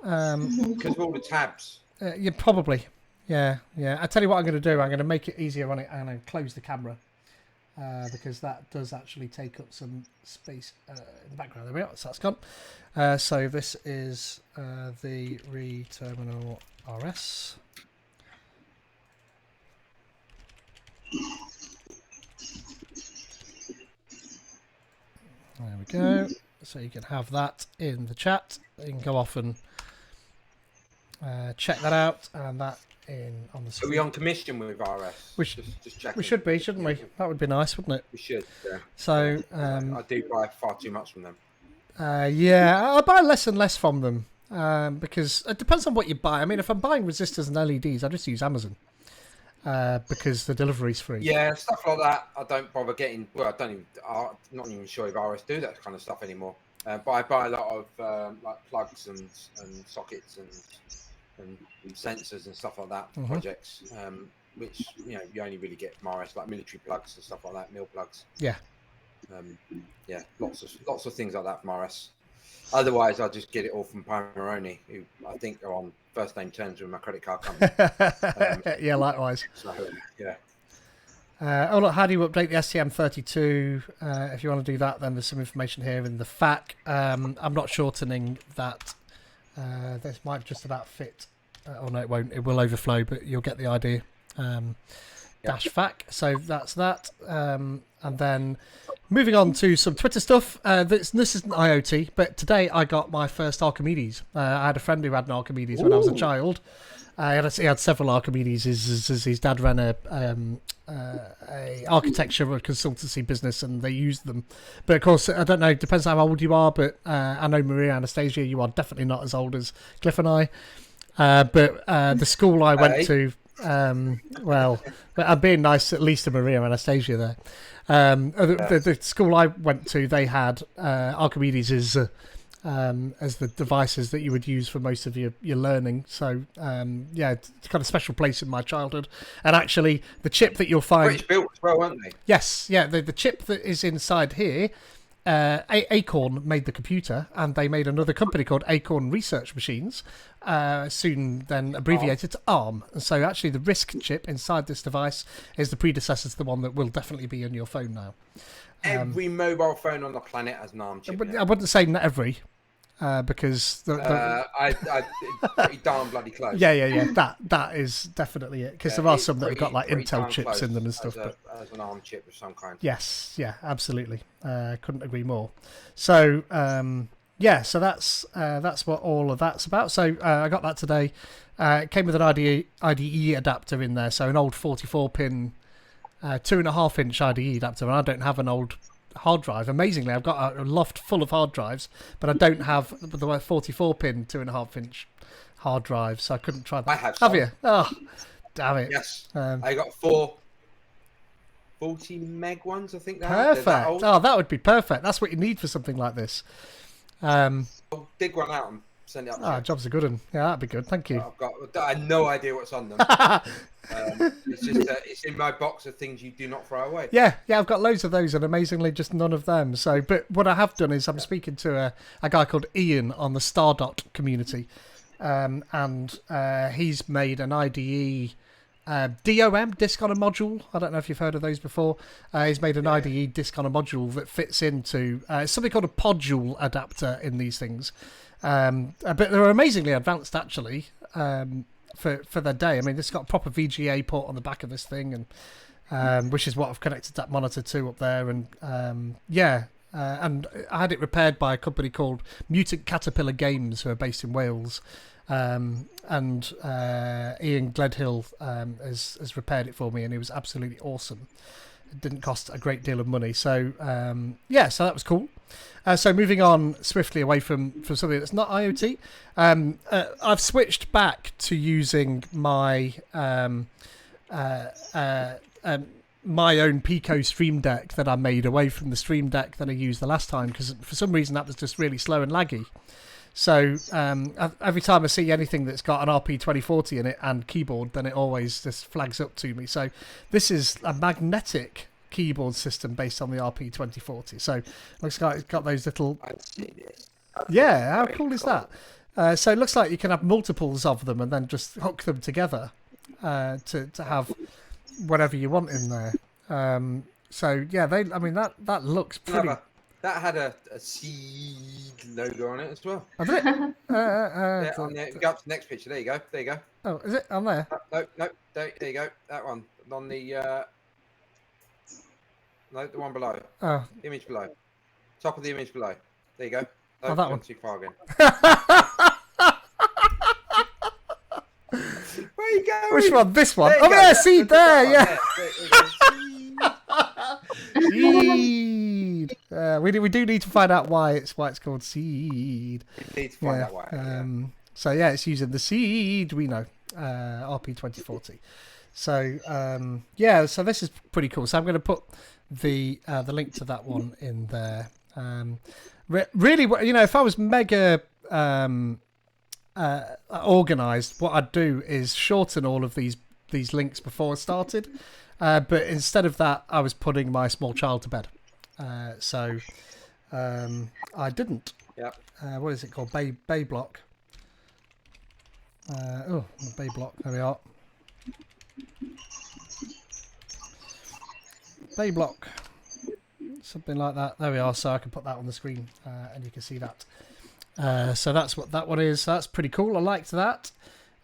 Because of all the tabs. Yeah, probably. Yeah. I tell you what I'm going to do. I'm going to make it easier on it. I'm going to close the camera because that does actually take up some space in the background. There we are. So that's gone. So this is the Re-Terminal RS. There we go. So you can have that in the chat. You can go off and check that out, and that in on the Are screen. we on commission with RS? Just checking. We should be, shouldn't we? That would be nice, wouldn't it? We should, yeah. So, I do buy far too much from them. yeah, I buy less and less from them because it depends on what you buy. I mean, if I'm buying resistors and LEDs, I just use Amazon because the delivery's free. Yeah, stuff like that. I don't bother getting. Well, I'm not even sure if RS do that kind of stuff anymore. But I buy a lot of like plugs and sockets and sensors and stuff like that for projects, which you only really get from RS, like military plugs and stuff like that, mill plugs. Yeah. Yeah, lots of things like that from RS. Otherwise, I just get it all from Pomeroni, who I think are on first name terms with my credit card company. Yeah, likewise. So yeah. Oh look, how do you update the STM32? If you want to do that, then there's some information here in the FAQ. I'm not shortening that. This might just about fit. Oh no, it won't. It will overflow, but you'll get the idea. Dash FAQ. So that's that. And then moving on to some Twitter stuff. This isn't IoT, but today I got my first Archimedes. I had a friend who had an Archimedes when I was a child. He had several Archimedes. His dad ran a architecture consultancy business, and they used them. But of course, I don't know. It depends how old you are. But I know Maria Anastasia, you are definitely not as old as Cliff and I. But the school I went to, well, but I'm being nice at least to Maria Anastasia there. The school I went to, they had Archimedes as the devices that you would use for most of your learning. So yeah, it's kind of special place in my childhood. And actually, the chip that you'll find, British built as well, weren't they? yes, yeah, the chip that is inside here. Acorn made the computer, and they made another company called Acorn Research Machines, soon then abbreviated to ARM. And so actually the RISC chip inside this device is the predecessor to the one that will definitely be in your phone now. Every mobile phone on the planet has an ARM chip. I wouldn't say not every, because I pretty darn bloody close. yeah, that is definitely it. Because there are some that have got like pretty Intel darn chips close in them and stuff. as an ARM chip of some kind. Yes, yeah, absolutely. Couldn't agree more. So yeah, so that's what all of that's about. So I got that today. It came with an IDE adapter in there, so an old 44-pin, 2.5-inch IDE adapter, and I don't have an old hard drive. Amazingly, I've got a loft full of hard drives, but I don't have the 44-pin 2.5-inch hard drive, so I couldn't try that. I have Have some. you? Oh, damn it. Yes. Um, I got 4 40 meg ones, I think. They're that Perfect. old. Oh, that would be perfect. That's what you need for something like this. I'll dig one out and send it up to you. Job's a good one. Yeah, that'd be good. Thank you. I have no idea what's on them. It's just it's in my box of things you do not throw away. Yeah, I've got loads of those, and amazingly, just none of them. So, but what I have done is I'm speaking to a guy called Ian on the Stardot community, and he's made an IDE DOM, disk on a module. I don't know if you've heard of those before. He's made an IDE disk on a module that fits into it's something called a Podule adapter in these things. But they're amazingly advanced actually for their day. I mean, this got a proper VGA port on the back of this thing, and which is what I've connected that monitor to up there. And and I had it repaired by a company called Mutant Caterpillar Games, who are based in Wales. And Ian Gledhill has repaired it for me, and it was absolutely awesome. It didn't cost a great deal of money, so so that was cool. So moving on swiftly away from something that's not IoT, I've switched back to using my my own Pico Stream Deck that I made away from the Stream Deck that I used the last time, because for some reason that was just really slow and laggy. So every time I see anything that's got an RP2040 in it and keyboard, then it always just flags up to me. So this is a magnetic keyboard system based on the RP2040. So looks like it's got those little... I've seen it. Yeah, how cool is that? So it looks like you can have multiples of them and then just hook them together to have whatever you want in there. So yeah, that looks pretty... That had a seed logo on it as well. Oh, did it? Yeah, on there. Go up to the next picture. There you go. There you go. Oh, is it on there? No. There you go. That one. On the no, the one below. Oh, Image below. Top of the image below. There you go. Oh, that one. Too far again. Where are you going? which one? This one? There you Oh go. yeah, seed there. There, Yeah. there you go. Seed. We do need to find out why it's called seed. You need to find out why. So yeah, it's using the seed we know, RP2040. So so this is pretty cool. So I'm going to put the link to that one in there. Really, if I was mega organized, what I'd do is shorten all of these links before I started. But instead of that, I was putting my small child to bed. So I didn't. Yep. What is it called? Bay Block. Bay Block. There we are. Bay Block. Something like that. There we are. So I can put that on the screen and you can see that. So that's what that one is. So that's pretty cool. I liked that.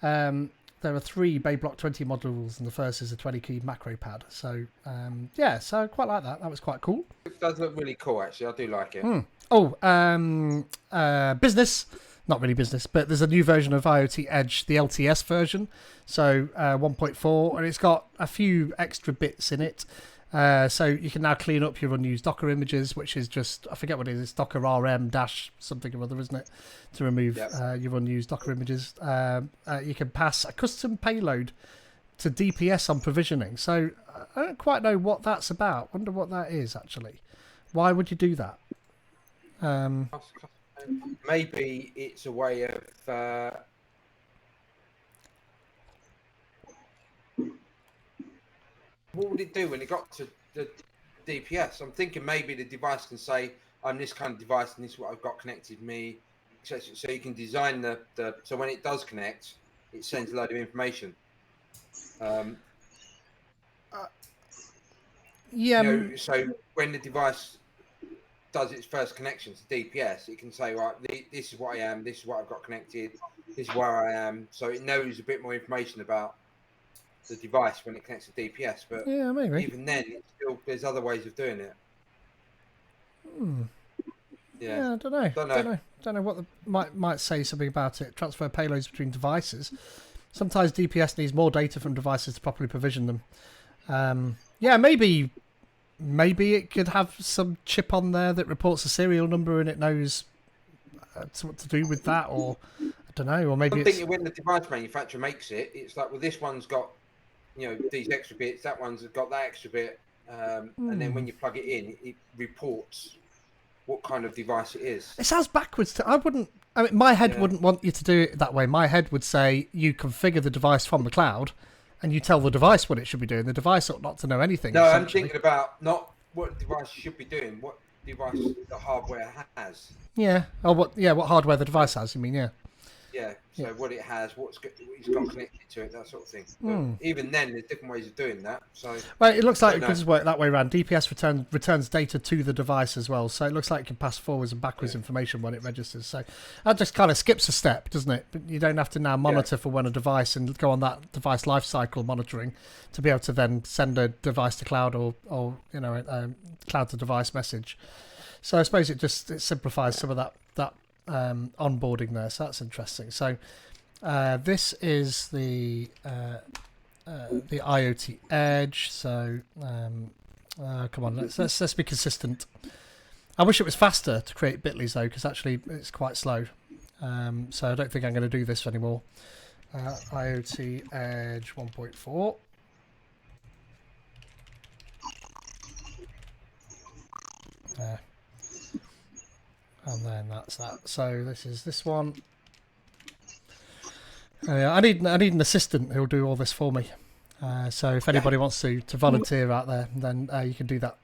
There are 3 Bay Block 20 modules, and the first is a 20-key macro pad. So, so I quite like that. That was quite cool. It does look really cool, actually. I do like it. Business. Not really business, but there's a new version of IoT Edge, the LTS version. So, 1.4, and it's got a few extra bits in it. So you can now clean up your unused Docker images, which is just, I forget what it is, it's Docker RM dash something or other, isn't it? To remove your unused Docker images. You can pass a custom payload to DPS on provisioning. So I don't quite know what that's about. Wonder what that is, actually. Why would you do that? Maybe it's a way of... What would it do when it got to the DPS? I'm thinking maybe the device can say, I'm this kind of device and this is what I've got connected to me, etc. So you can design the so when it does connect, it sends a load of information. So when the device does its first connection to DPS, it can say, right, this is what I am, this is what I've got connected, this is where I am. So it knows a bit more information about the device when it connects to DPS, but maybe. even then, there's other ways of doing it. Yeah, I don't know what might say something about it. Transfer payloads between devices. Sometimes DPS needs more data from devices to properly provision them. Maybe it could have some chip on there that reports a serial number and it knows what to do with that, or I don't know, or maybe I'm thinking when the device manufacturer makes it, it's like, well, this one's got these extra bits, that one's got that extra bit, and then when you plug it in, it reports what kind of device it is. It sounds backwards. My head wouldn't want you to do it that way. My head would say you configure the device from the cloud and you tell the device what it should be doing. The device ought not to know anything. No, I'm thinking about not what device should be doing, what device the hardware has. Yeah. Oh, what hardware the device has, you mean, yeah. Yeah, so what it has, what it's got connected to it, that sort of thing. But even then, there's different ways of doing that. So, well, it looks like it could just work that way around. DPS returns data to the device as well, so it looks like it can pass forwards and backwards information when it registers. So that just kind of skips a step, doesn't it? But you don't have to now monitor for when a device and go on that device lifecycle monitoring to be able to then send a device to cloud or cloud to device message. So I suppose it simplifies some of that onboarding there. So that's interesting. So this is the IoT Edge. So come on, let's be consistent. I wish it was faster to create Bitleys though, because actually it's quite slow. So I don't think I'm going to do this anymore. IoT Edge 1.4. And then that's that. So this is this one. I need an assistant who'll do all this for me. So if anybody wants to volunteer out there, then you can do that.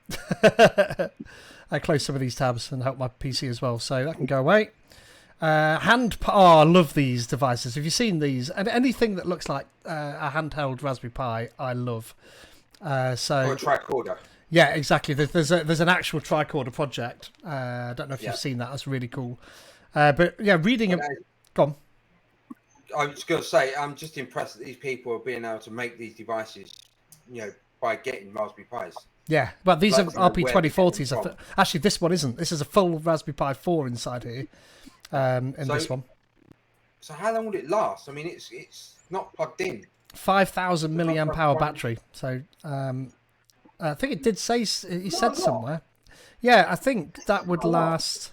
I close some of these tabs and help my PC as well, so that can go away. I love these devices. Have you seen these? And anything that looks like a handheld Raspberry Pi, I love. Or a tricorder. Yeah, exactly. There's an actual tricorder project. I don't know if you've seen that. That's really cool. But yeah, reading it. Go on. I was going to say, I'm just impressed that these people are being able to make these devices, by getting Raspberry Pis. Yeah, but these are Like, RP2040s. Actually, this one isn't. This is a full Raspberry Pi 4 inside here. This one. So how long will it last? I mean, it's not plugged in. 5,000 milliamp hour battery. So I think it did say, he said somewhere. Yeah, I think that would last.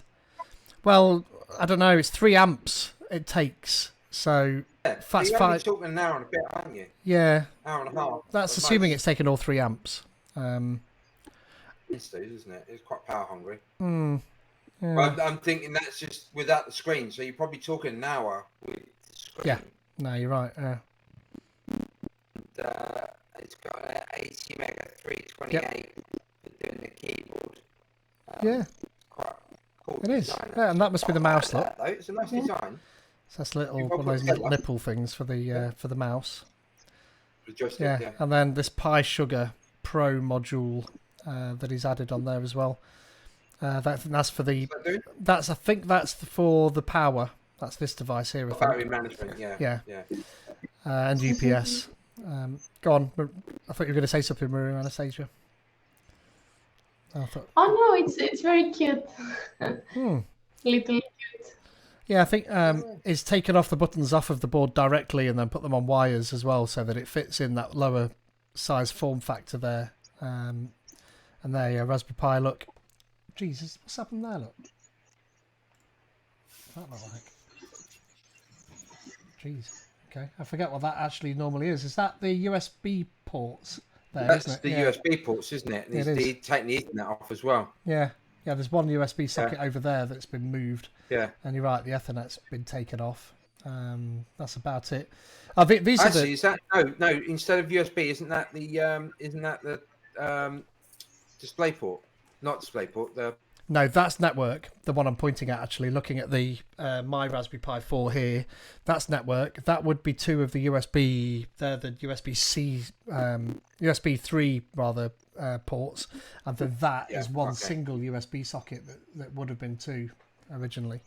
Well, I don't know. It's 3 amps it takes. So fast you're only talking an hour and a bit, aren't you? Yeah. Hour and a half. That's assuming it's taken all 3 amps. Isn't it? It's quite power hungry. Yeah. Well, I'm thinking that's just without the screen, so you're probably talking an hour with the screen. Yeah. No, you're right. It's got an ATmega 328 for doing the keyboard. Yeah. Quite cool. It is. Design. Yeah, and that must be the mouse look. It's a nice design. So that's one of those little nipple things for the mouse. The joystick, yeah, and then this Pi Sugar Pro module that he's added on there as well. That's for the. I think that's for the power. That's this device here. I think. Battery management. Yeah. And UPS. Go on. I thought you were going to say something, Maria Anastasia. Oh no, it's very cute. Little cute. Yeah, I think it's taken off the buttons off of the board directly and then put them on wires as well, so that it fits in that lower size form factor there. And there, yeah, Raspberry Pi. Look, Jesus, what's happened there? Look, what's that look like? Jeez. Okay, I forget what that actually normally is. Is that the USB ports there? That's isn't it? the USB ports, isn't it? It is. Taking the Ethernet off as well. Yeah. Yeah, there's one USB socket over there that's been moved. Yeah. And you're right, the Ethernet's been taken off. That's about it. I think these actually, are is that no? Instead of USB, isn't that the display port? Not display port. No, that's network. The one I'm pointing at, actually, looking at the my Raspberry Pi 4 here, that's network. That would be 2 of the USB. They're the USB-C, USB 3 rather ports, and then that is one single USB socket that would have been 2 originally.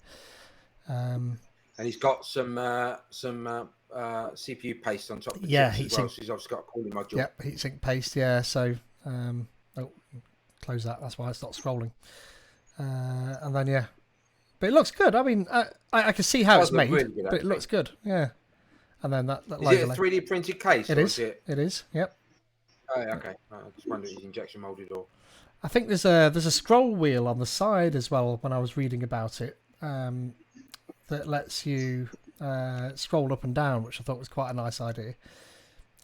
And he's got some CPU paste on top of the heatsink. Well, so he's obviously got a cooling module. Yep, heatsink paste. Yeah, so close that. That's why it's not scrolling. And then but it looks good. I mean, I can see how it's made, really good, but it looks good. Yeah. And then that is it a 3D printed case? It is. It is. Yep. Oh, okay. I just wondered if it's injection molded or. I think there's a scroll wheel on the side as well. When I was reading about it, that lets you scroll up and down, which I thought was quite a nice idea.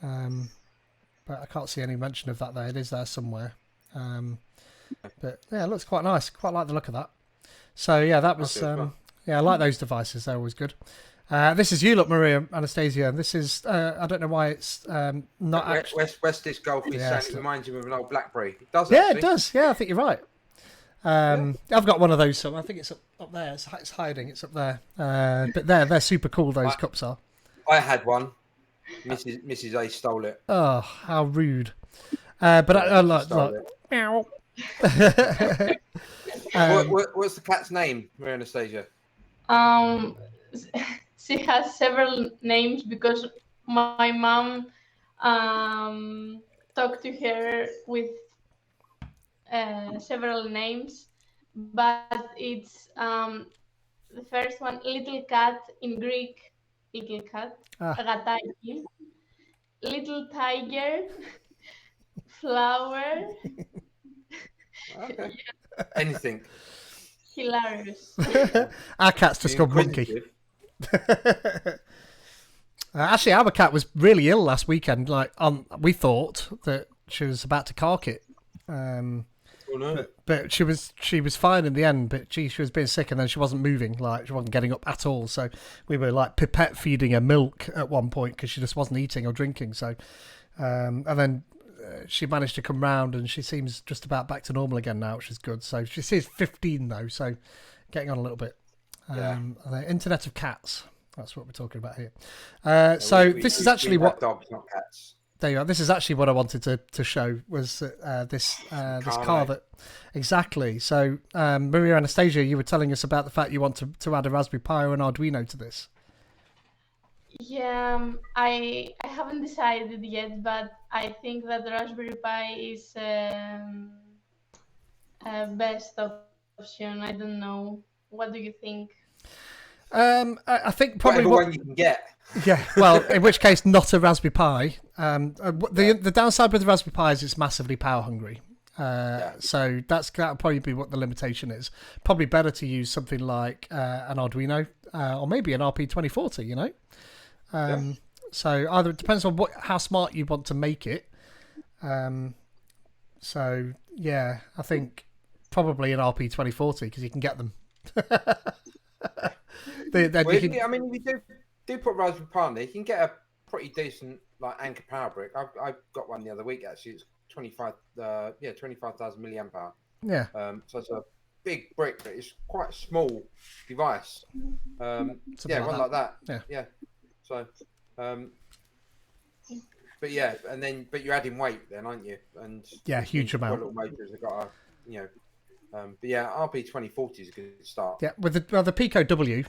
But I can't see any mention of that there. It is there somewhere. But yeah, it looks quite nice. Quite like the look of that. So yeah, that was I like those devices. They're always good. This is you, look, Maria Anastasia. This is I don't know why it's not actually. West Golf is saying it reminds you of an old BlackBerry. It does. Yeah, it does. Yeah, I think you're right. I've got one of those. So I think it's up there. It's hiding. It's up there. But they're super cool. Those cups are. I had one. Mrs. A stole it. Oh, how rude! But I like. Meow. What's the cat's name, Maria Anastasia? She has several names because my mom talked to her with several names, but it's the first one, little cat in Greek, little cat, Ah. gataki, little tiger, flower, Okay. Anything. hilarious. Our cat's just gone monkey. Inquisitive. Actually, our cat was really ill last weekend. Like, we thought that she was about to cark it, Oh no. but she was fine in the end. But she was being sick, and then she wasn't moving. Like, she wasn't getting up at all. So we were like pipette feeding her milk at one point because she just wasn't eating or drinking. So, and then she managed to come round, and she seems just about back to normal again now, which is good. So she's 15 though, so getting on a little bit. The Internet of Cats. That's what we're talking about here. This is actually what dogs, not cats. there you are. This is actually what I wanted to show was this car that exactly. So Maria Anastasia, you were telling us about the fact you want to add a Raspberry Pi or an Arduino to this. Yeah, I haven't decided yet, but I think that the Raspberry Pi is best option. I don't know. What do you think? I think probably Whatever one you can get. Yeah, well, in which case, not a Raspberry Pi. The downside with the Raspberry Pi is it's massively power hungry. So that'll probably be what the limitation is. Probably better to use something like an Arduino or maybe an RP2040. You know, so either it depends on how smart you want to make it. So yeah, I think probably an RP2040 because you can get them. I mean, if you do put Raspberry Pi on there, you can get a pretty decent like Anker power brick. I got one the other week actually. It's 25,000 milliamp hour. Yeah. So it's a big brick, but it's quite a small device. One like that. Yeah. So, but yeah, but you're adding weight then, aren't you? And yeah, huge amount. Little motors have got but yeah, RP2040 is a good start. Yeah, with the Pico W,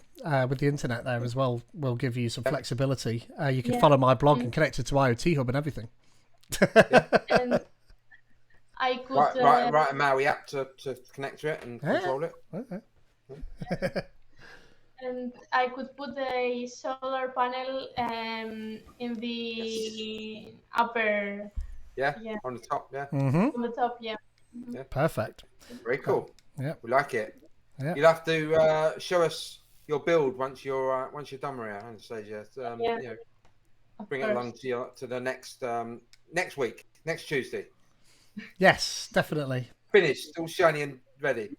with the internet there as well, will give you some flexibility. You can follow my blog and connect it to IoT Hub and everything. And I could write a Maui app to connect to it and control it. Okay. And I could put a solar panel in the upper. Yeah, on the top. Yeah. Mm-hmm. On the top. Yeah. Yeah. Perfect. Very cool. Yeah. We like it. Yeah. You'll have to show us your build once you're done, Maria. Anastasia. Bring it along to the next week, next Tuesday. Yes, definitely. Finished, all shiny and ready.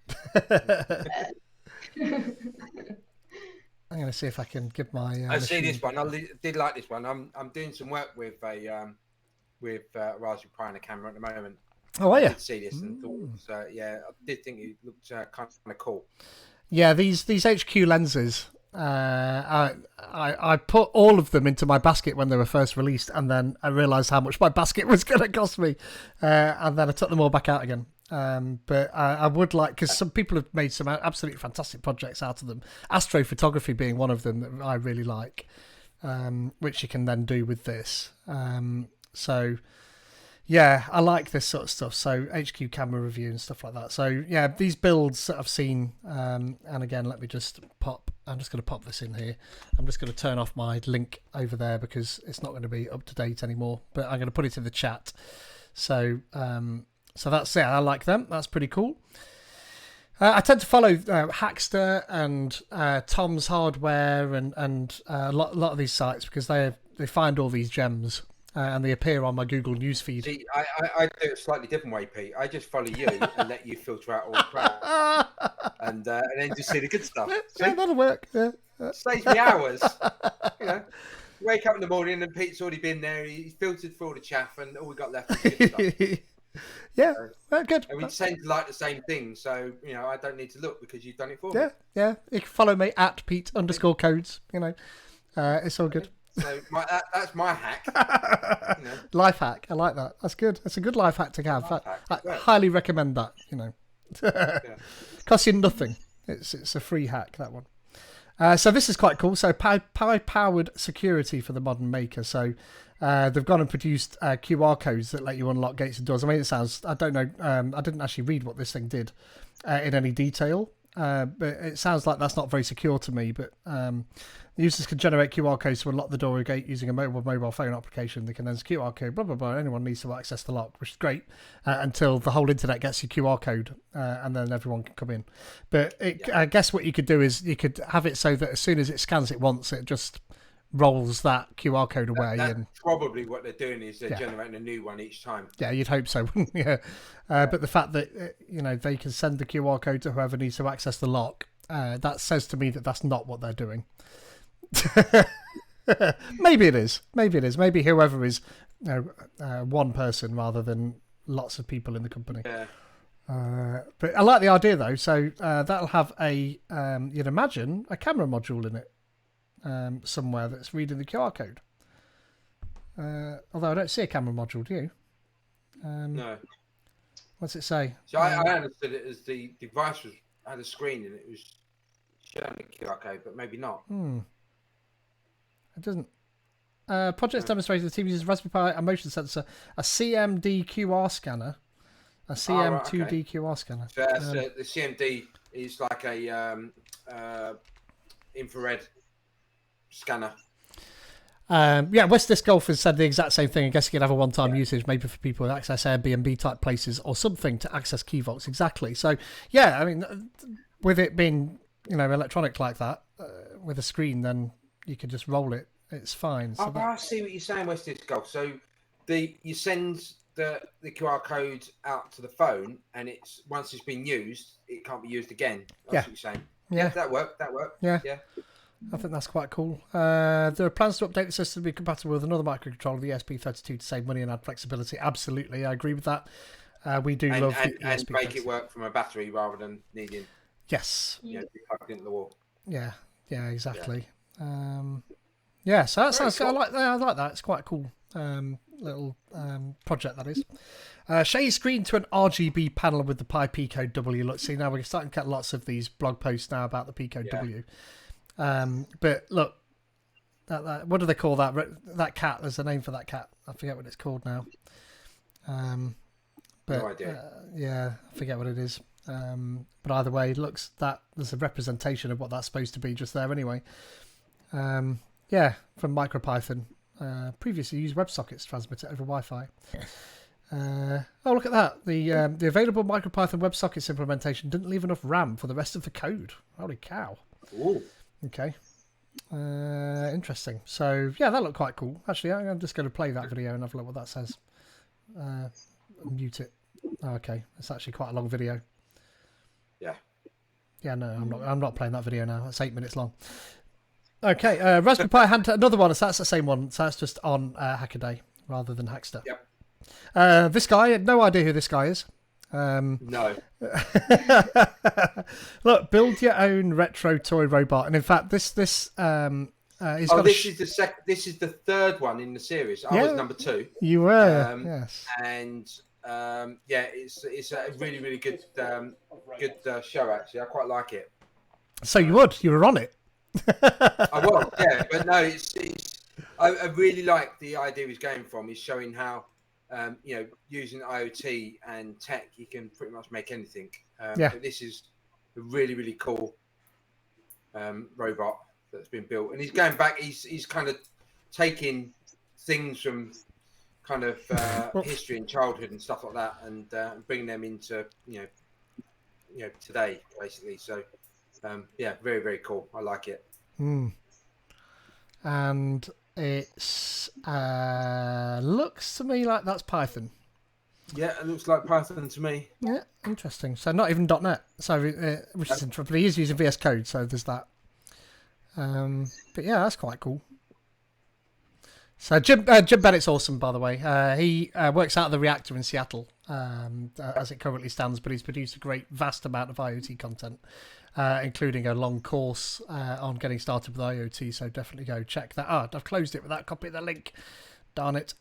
I'm going to see if I can give my. I see this one. I did like this one. I'm doing some work with a Raspberry Pi and a camera at the moment. Oh, are you? I did see this and thought, I did think it looked kind of cool. Yeah, these HQ lenses. I put all of them into my basket when they were first released, and then I realised how much my basket was going to cost me, and then I took them all back out again. But I would like, because some people have made some absolutely fantastic projects out of them. Astrophotography being one of them that I really like, which you can then do with this. So yeah, I like this sort of stuff. So HQ camera review and stuff like that. So yeah, these builds that I've seen, and again, let me just pop. I'm just going to pop this in here. I'm just going to turn off my link over there because it's not going to be up to date anymore. But I'm going to put it in the chat. So that's it. I like them. That's pretty cool. I tend to follow Hackster and Tom's Hardware and a lot of these sites because they find all these gems. And they appear on my Google newsfeed. See, I do it a slightly different way, Pete. I just follow you and let you filter out all the crap, and then just see the good stuff. Yeah, that'll work. Yeah. Saves me hours. Wake up in the morning and Pete's already been there. He's filtered through all the chaff, and all we got left is good stuff. Yeah, well, good. And we tend to like the same thing, so I don't need to look because you've done it for me. Yeah. You can follow me at Pete_codes. It's all good. So that's my hack. Life hack. I like that. That's good. That's a good life hack to have. I highly recommend that. Costs you nothing. It's a free hack, that one. So this is quite cool. So Pi-powered security for the modern maker. So they've gone and produced QR codes that let you unlock gates and doors. I mean, it sounds, I don't know, I didn't actually read what this thing did in any detail, but it sounds like that's not very secure to me. But users can generate QR codes to unlock the door or gate using a mobile phone application. They can then QR code, blah, blah, blah. Anyone needs to access the lock, which is great, until the whole internet gets your QR code, and then everyone can come in. But I guess what you could do is you could have it so that as soon as it scans it once, it just rolls that QR code away. That's probably what they're doing is they're generating a new one each time. Yeah, you'd hope so, wouldn't you? But the fact that, they can send the QR code to whoever needs to access the lock, that says to me that that's not what they're doing. Maybe it is. Maybe whoever is one person rather than lots of people in the company. Yeah. But I like the idea though. So that'll have a you'd imagine a camera module in it somewhere that's reading the QR code. Although I don't see a camera module, do you? No. What's it say? So I understood it as the device had a screen and it was showing the QR code, but maybe not. It doesn't. Projects demonstrated the team uses Raspberry Pi, a motion sensor, a CMD QR scanner, a CM2D QR scanner. So the CMD is like a infrared scanner. West Disc Golf has said the exact same thing. I guess you could have a one-time usage, maybe for people with access Airbnb type places or something to access key vaults. Exactly. So I mean, with it being electronic like that with a screen, then you could just roll it. It's fine. So I see what you're saying, West Disc Golf. So you send the QR code out to the phone, and once it's been used, it can't be used again. That's what you're saying. Yeah, that worked. Yeah. I think that's quite cool. There are plans to update the system to be compatible with another microcontroller, the ESP32, to save money and add flexibility. Absolutely, I agree with that. We do love the and ESP make it work from a battery rather than needing be plugged into the wall. Yeah, exactly. So that sounds. Cool. I like that. It's quite a cool little project that is. Share screen to an RGB panel with the Pi Pico W. Look, see now we're starting to get lots of these blog posts now about the Pico W. But look, that what do they call that? That cat. There's a name for that cat. I forget what it's called now. But no idea. I forget what it is. But either way, it looks that there's a representation of what that's supposed to be just there anyway. From MicroPython. Previously used WebSockets to transmit it over Wi-Fi. Look at that. The available MicroPython WebSockets implementation didn't leave enough RAM for the rest of the code. Holy cow. Ooh. Okay. Interesting. So, that looked quite cool. Actually, I'm just going to play that video and have a look what that says. Mute it. Oh, okay. It's actually quite a long video. Yeah. Yeah, no, I'm not playing that video now. It's 8 minutes long. Okay, Raspberry Pi another one. So that's the same one. So that's just on Hackaday rather than Hackster. Yep. This guy, no idea who this guy is. No. Look, build your own retro toy robot, and in fact, this is the third one in the series. I was number 2. You were, yes. And it's a really really good show actually. I quite like it. So you were on it. I was, but no, I really like the idea he's going from. He's showing how using IoT and tech, you can pretty much make anything. But this is a really, really cool robot that's been built. And he's going back, he's kind of taking things from kind of history and childhood and stuff like that and bringing them into, today, basically. So, very, very cool. I like it. And it's looks to me like that's Python. Yeah, it looks like Python to me. Yeah, interesting. So not even .NET. So which is interesting. But he is using VS Code, so there's that. But yeah, that's quite cool. So Jim Bennett's awesome, by the way. He works out of the reactor in Seattle as it currently stands, but he's produced a vast amount of IoT content, including a long course on getting started with IoT. So definitely go check that out. I've closed it without copying the link. Darn it.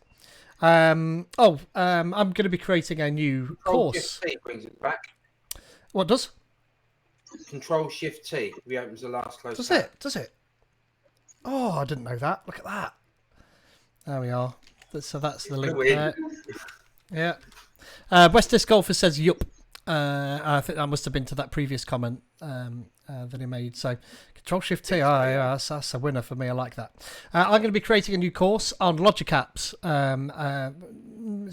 I'm going to be creating a new course. GFC brings it back. What does? Control Shift T reopens the last closed Does tab. it? Does it? Oh, I didn't know that. Look at that. There we are. So that's the link Weird. there. Yeah. West Disc Golfer says yup. I think that must have been to that previous comment that he made. So Control Shift T, that's a winner for me. I like that. I'm going to be creating a new course on Logic Apps,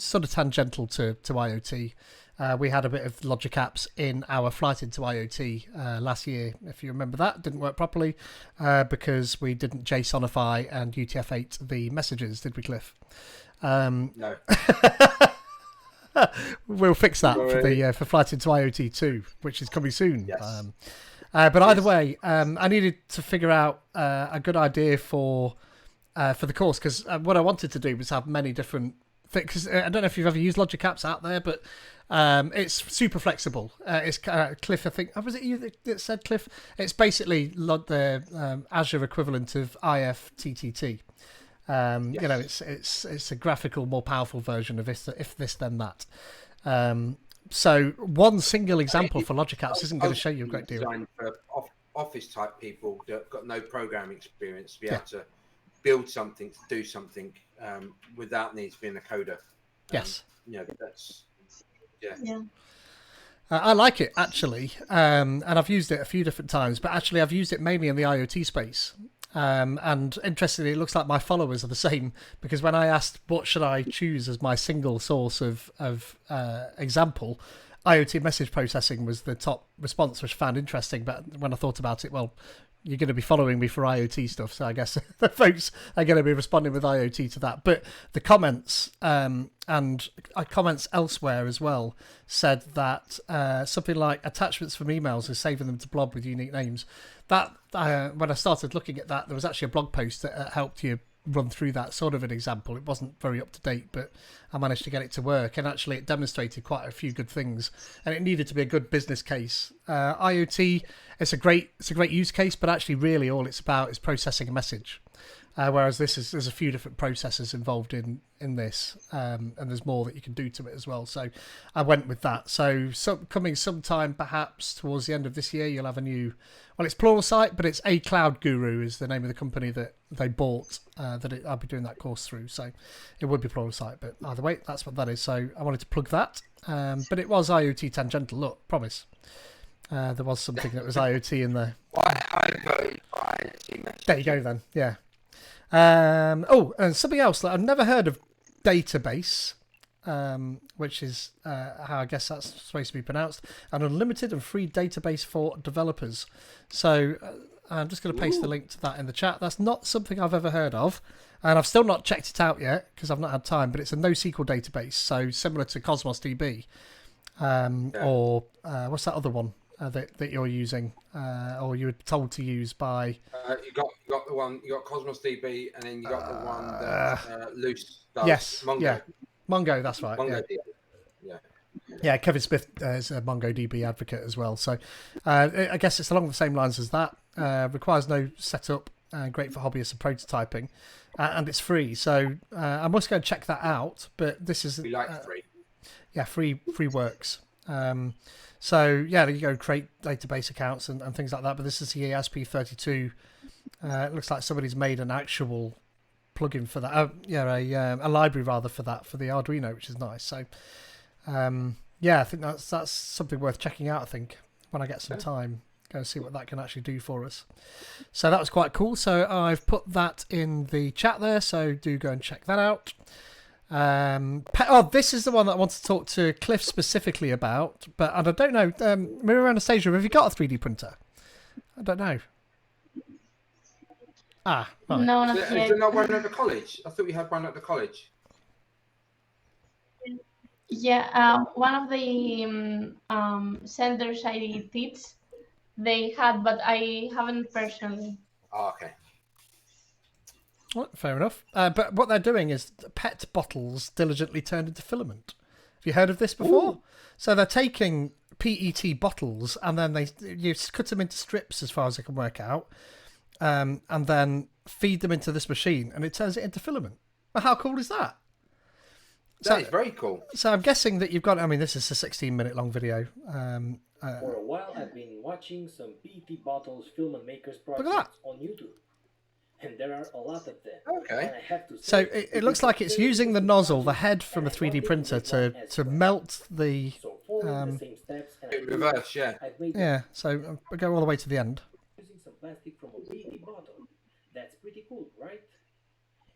sort of tangential to IoT. We had a bit of Logic Apps in our flight into IoT last year, if you remember that. It didn't work properly because we didn't JSONify and UTF-8 the messages, did we, Cliff? No. We'll fix that for flight into IoT 2, which is coming soon. Yes. But either way, I needed to figure out a good idea for the course, because what I wanted to do was have many different things. Cause, I don't know if you've ever used Logic Apps out there, but it's super flexible. It's Cliff, I think. Was it you that said, Cliff? It's basically the Azure equivalent of IFTTT. Yes. You know, it's a graphical, more powerful version of if this then that. So one single example for Logic Apps isn't going to show you a great deal. Designed for office type people that got no programming experience to be able to build something, to do something without needs being a coder. Yes. You know, that's I like it actually, and I've used it a few different times. But actually, I've used it mainly in the IoT space. And interestingly, it looks like my followers are the same, because when I asked what should I choose as my single source of example, IoT message processing was the top response, which I found interesting. But when I thought about it, well, you're going to be following me for IoT stuff, so I guess the folks are going to be responding with IoT to that. But the comments and comments elsewhere as well said that something like attachments from emails is saving them to blob with unique names. That when I started looking at that, there was actually a blog post that helped you run through that sort of an example. It wasn't very up to date, but I managed to get it to work, and actually it demonstrated quite a few good things, and it needed to be a good business case. IoT, it's a great use case, but actually really all it's about is processing a message. Whereas there's a few different processes involved in this, and there's more that you can do to it as well. So I went with that. So coming sometime perhaps towards the end of this year, you'll have a new, well, it's Pluralsight, but it's A Cloud Guru is the name of the company that they bought I'll be doing that course through. So it would be Pluralsight, but either way, that's what that is. So I wanted to plug that, but it was IoT tangential. Look, promise. There was something that was IoT in there. I voted for IoT message. There you go then. Yeah. And something else that I've never heard of, database, which is how I guess that's supposed to be pronounced, an unlimited and free database for developers. So I'm just going to paste the link to that in the chat. That's not something I've ever heard of, and I've still not checked it out yet because I've not had time, but it's a NoSQL database, so similar to Cosmos DB, or what's that other one that you're using, or you were told to use by? you got the one, you got Cosmos DB, and then you got the one that Loose does. Yes, Mongo. yeah, Mongo. That's right. MongoDB. Yeah, Kevin Smith is a MongoDB advocate as well. So I guess it's along the same lines as that. Requires no setup, great for hobbyists and prototyping, and it's free. So I must go and check that out. But this is We like free. Yeah, free works. So yeah, you go create database accounts and things like that. But this is the ESP32. It looks like somebody's made an actual plugin for that. A library rather for that for the Arduino, which is nice. So yeah, I think that's something worth checking out. I think when I get some time, go and see what that can actually do for us. So that was quite cool. So I've put that in the chat there. So do go and check that out. This is the one that I want to talk to Cliff specifically about, but I don't know. Mirror Anastasia, have you got a 3D printer? I don't know. Right. No, not Is yet. there not one at the college? I thought we had one at the college. Yeah, one of the centers I teach, they had, but I haven't personally. Oh, okay. Well, fair enough. But what they're doing is PET bottles diligently turned into filament. Have you heard of this before? Ooh. So they're taking PET bottles and then you cut them into strips as far as I can work out, and then feed them into this machine and it turns it into filament. Well, how cool is that? That is very cool. So I'm guessing that you've got. I mean, this is a 16-minute long video. For a while, I've been watching some PET bottles film and makers at that. projects on YouTube, and there are a lot of them. Okay. And I have to say, So it looks like it's using the nozzle, the head from a 3D printer to melt the. So following the same steps, and In reverse, yeah. I've made Yeah. So we go all the way to the end. using some plastic from a PET bottle. That's pretty cool, right?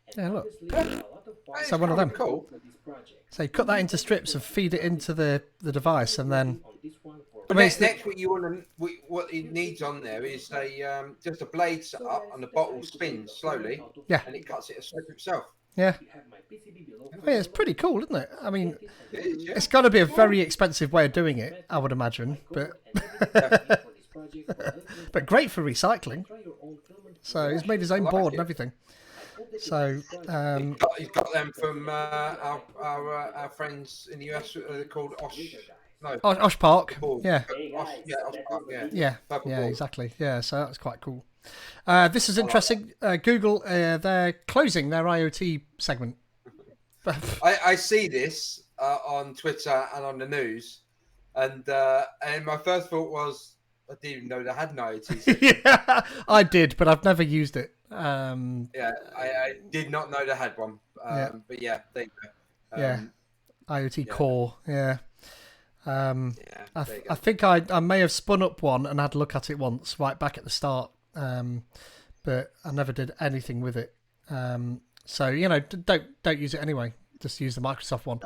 And Yeah, look. obviously, there are a lot of parts So one of them. Cool. for this project. So you cut that into strips and feed it into the device, and then. On this one for I mean, it's Next, what you want to, what it needs on there is a just a blade set up, and the bottle spins slowly, Yeah. and it cuts it a strip itself. Yeah. You have my PCB below. I mean, it's pretty cool, isn't it? I mean, It is, yeah. it's got to be a very expensive way of doing it, I would imagine, but but great for recycling. So he's made his own board and everything. So He's got them from our friends in the US called Osh. No, Osh Park, Ball. yeah, Osh Park, yeah. yeah, Purple yeah, ball. exactly, yeah. So that's quite cool. This is interesting. Google, they're closing their IoT segment. I see this on Twitter and on the news, and my first thought was I didn't even know they had an IoT system. Yeah, I did, but I've never used it. Yeah, I did not know they had one. Yeah. But yeah, there you go. Yeah, IoT yeah. Core. Yeah. Yeah, there you go. I think I may have spun up one and had a look at it once, right back at the start, but I never did anything with it. So don't use it anyway. Just use the Microsoft one,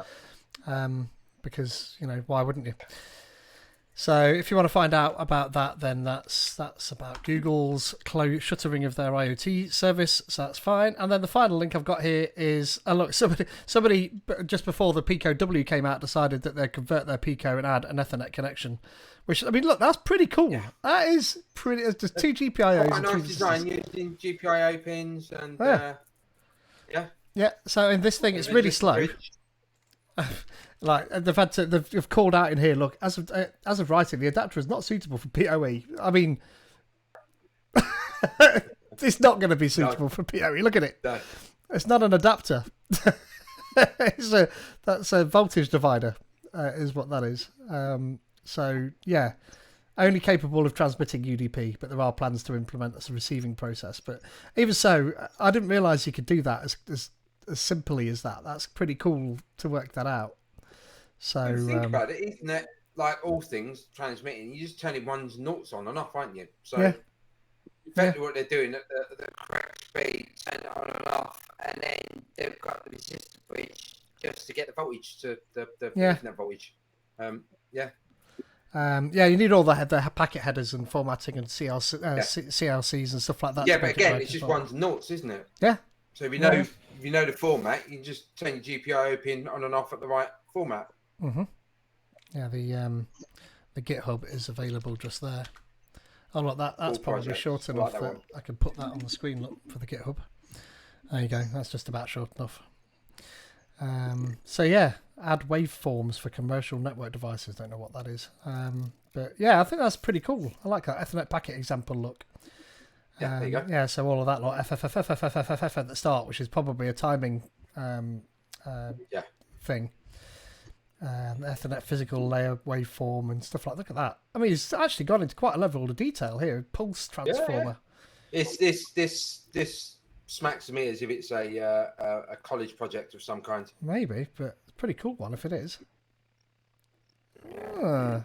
because why wouldn't you? So if you want to find out about that, then that's about Google's shuttering of their IoT service. So that's fine. And then the final link I've got here is look, somebody just before the Pico W came out decided that they'd convert their Pico and add an Ethernet connection. Which I mean, look, that's pretty cool. Yeah. That is pretty. It's just two GPIOs. Quite and a two nice design using GPIO pins and yeah. Yeah. So in this thing, it's really slow. Like they've called out in here. Look, as of writing, the adapter is not suitable for PoE. I mean, it's not going to be suitable for PoE. Look at it. No. It's not an adapter. That's a voltage divider, is what that is. So yeah, only capable of transmitting UDP, but there are plans to implement as a receiving process. But even so, I didn't realise you could do that as simply as that. That's pretty cool to work that out. So Think about it, Ethernet, like all things transmitting, you just turning one's noughts on and off, aren't you? So Yeah. effectively what they're doing, the correct speed, turn it on and off, and then they've got the resistor bridge. just to get the voltage to the Yeah. Ethernet voltage. Yeah. Yeah, you need all the packet headers and formatting and CLCs and stuff like that. Yeah, to but make it again, work it's as just well. ones and noughts, isn't it? Yeah. So if you Yeah. know if you know the format, you can just turn your GPIO pin on and off at the right format. Mm-hmm. Yeah, the GitHub is available just there. Oh, look, that's Cool probably project. short I like enough that that one. I can put that on the screen. Look for the GitHub. There you go. That's just about short enough. So yeah, add waveforms for commercial network devices. Don't know what that is. But yeah, I think that's pretty cool. I like that Ethernet packet example look. Yeah, there you go. Yeah, so all of that like FFFFFFFF at the start, which is probably a timing thing. Ethernet physical layer waveform and stuff like that. Look at that. I mean, it's actually gone into quite a level of detail here. Pulse transformer. It's this smacks to me as if it's a college project of some kind. Maybe, but it's a pretty cool one if it is. Ah.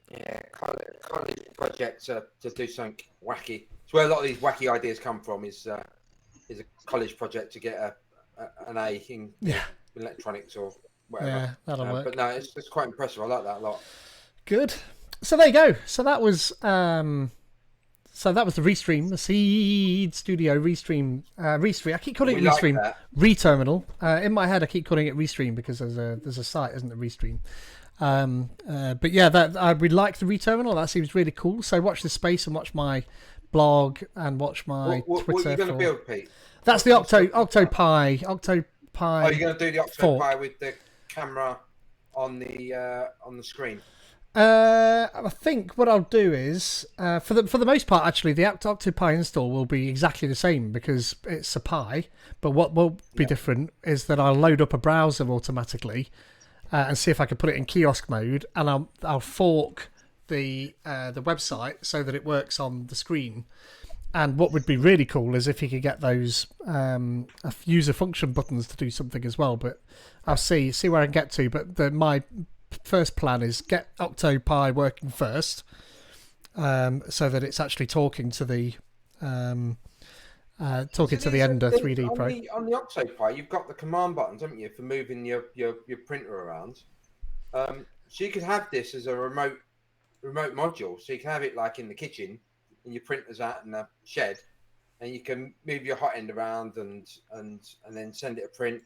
Yeah, college Project to do something wacky. It's where a lot of these wacky ideas come from. Is a college project to get an A in Yeah. electronics or whatever. Yeah, that'll work. But no, it's quite impressive. I like that a lot. Good. So there you go. So that was the Restream, the Seed Studio Restream. Restream. I keep calling it We like Restream. that. Reterminal. In my head, I keep calling it Restream because there's a site, isn't it? Restream. But yeah, we like the Reterminal. That seems really cool. So watch this space and watch my blog and watch my What Twitter. are you going to build, Pete? That's the Octopi. Are you going to do the fork. Octopi with the camera on the screen? I think what I'll do is, for the most part, actually, the OctoPi install will be exactly the same because it's a Pi. But what will be different is that I'll load up a browser automatically and see if I can put it in kiosk mode, and I'll fork the website so that it works on the screen. And what would be really cool is if you could get those user function buttons to do something as well. But I'll see where I can get to. But my first plan is get OctoPi working first, so that it's actually talking to the Ender 3D Pro. On the OctoPi, you've got the command buttons, haven't you, for moving your printer around. So you could have this as a remote module. So you can have it like in the kitchen, and your printer's out in the shed, and you can move your hot end around and then send it a print.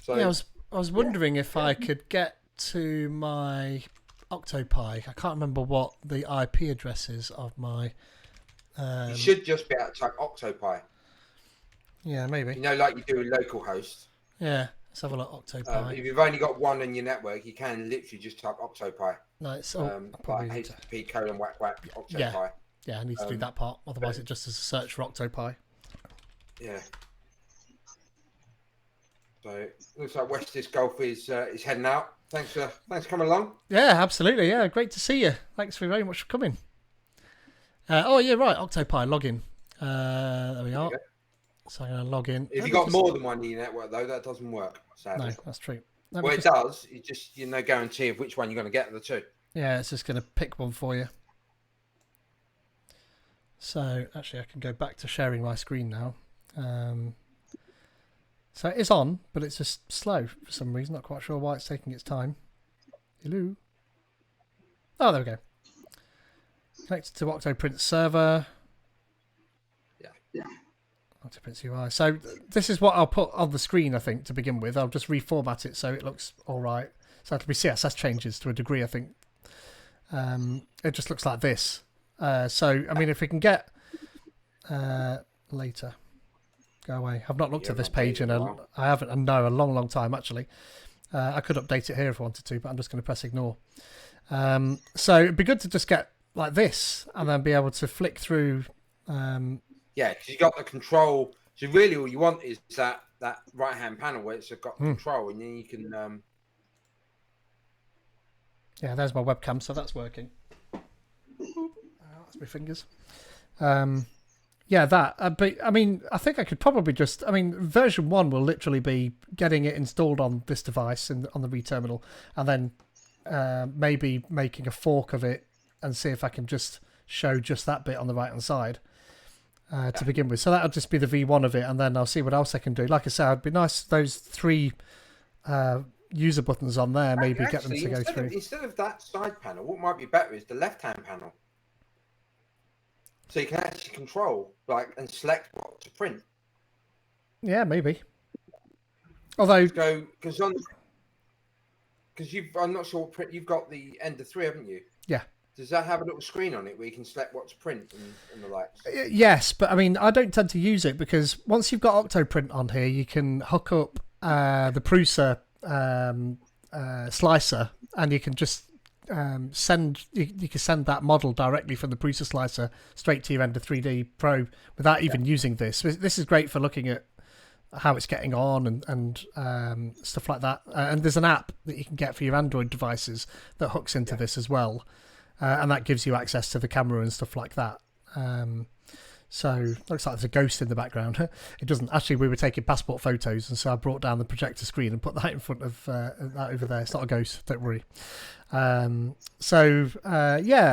So yeah, I was wondering if I could get to my OctoPi. I can't remember what the IP address is of my. You should just be able to type OctoPi. Yeah, maybe. You know, like you do with localhost. Yeah, let's have a look. OctoPi. If you've only got one in your network, you can literally just type OctoPi. No, it's Like HTTP : OctoPi. Yeah, I need to do that part. Otherwise, it just is a search for OctoPi. Yeah. So it looks like Westis Golf is heading out. Thanks for coming along. Yeah, absolutely. Yeah, great to see you. Thanks very much for coming. Oh yeah, right. OctoPi login. There we are. So I'm going to log in. If you've got more than one in your network, though, that doesn't work. Sadly. No, that's true. Well, it does. You just no guarantee of which one you're going to get of the two. Yeah, it's just going to pick one for you. So actually, I can go back to sharing my screen now. So it is on, but it's just slow for some reason. Not quite sure why it's taking its time. Hello. Oh, there we go. Connected to Octoprint server. Yeah. Octoprint UI. So this is what I'll put on the screen, I think, to begin with. I'll just reformat it so it looks all right. So it'll be CSS changes to a degree, I think. It just looks like this. So, I mean, if we can get later, go away. I've not looked at this page in a long time, actually. I could update it here if I wanted to, but I'm just going to press ignore. So it'd be good to just get like this and then be able to flick through. Yeah, because you got the control. So really, all you want is that right-hand panel where it's got control, and then you can. Yeah, there's my webcam, so that's working. That's my fingers. Yeah, that. But I mean, I think I could probably just. I mean, version 1 will literally be getting it installed on this device and on the reTerminal, and then maybe making a fork of it and see if I can just show just that bit on the right-hand side. To begin with, so that'll just be the V1 of it, and then I'll see what else I can do. Like I said, it'd be nice those 3 user buttons on there. Maybe get them to go through. Instead of that side panel, what might be better is the left-hand panel, so you can actually control and select what to print. Yeah, maybe. Although because I'm not sure what print you've got. The Ender 3, haven't you? Yeah. Does that have a little screen on it where you can select what to print and the likes? Yes, but I mean, I don't tend to use it because once you've got Octoprint on here, you can hook up the Prusa slicer, and you can just send that model directly from the Prusa slicer straight to your Ender 3D Pro without even using this. This is great for looking at how it's getting on and stuff like that. And there's an app that you can get for your Android devices that hooks into this as well. And that gives you access to the camera and stuff like that. So looks like there's a ghost in the background. It doesn't. Actually, we were taking passport photos, and so I brought down the projector screen and put that in front of that over there. It's not a ghost, don't worry. Yeah,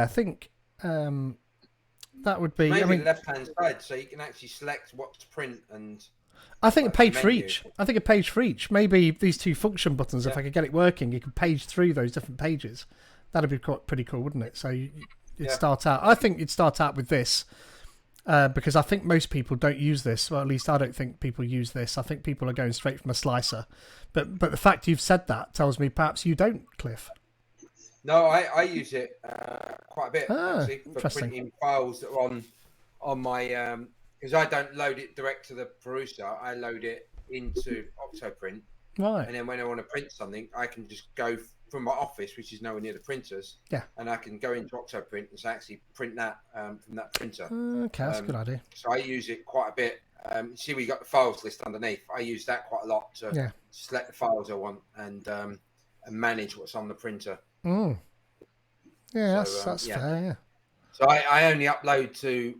I think that would be. Maybe I mean, left-hand side, so you can actually select what to print and. I think a page for each. Maybe these 2 function buttons. If I could get it working, you could page through those different pages. That'd be pretty cool, wouldn't it? So you'd start out. I think you'd start out with this because I think most people don't use this. Well, at least I don't think people use this. I think people are going straight from a slicer. But the fact you've said that tells me perhaps you don't, Cliff. No, I use it quite a bit actually for printing files that are on my because I don't load it direct to the Prusa. I load it into Octoprint. Right. And then when I want to print something, I can just go from my office, which is nowhere near the printers. Yeah. And I can go into Octoprint and actually print that from that printer. Okay, that's a good idea. So I use it quite a bit. See, we got the files list underneath. I use that quite a lot to select the files I want and manage what's on the printer. Mm. Yeah, So, that's fair. Yeah. So I only upload to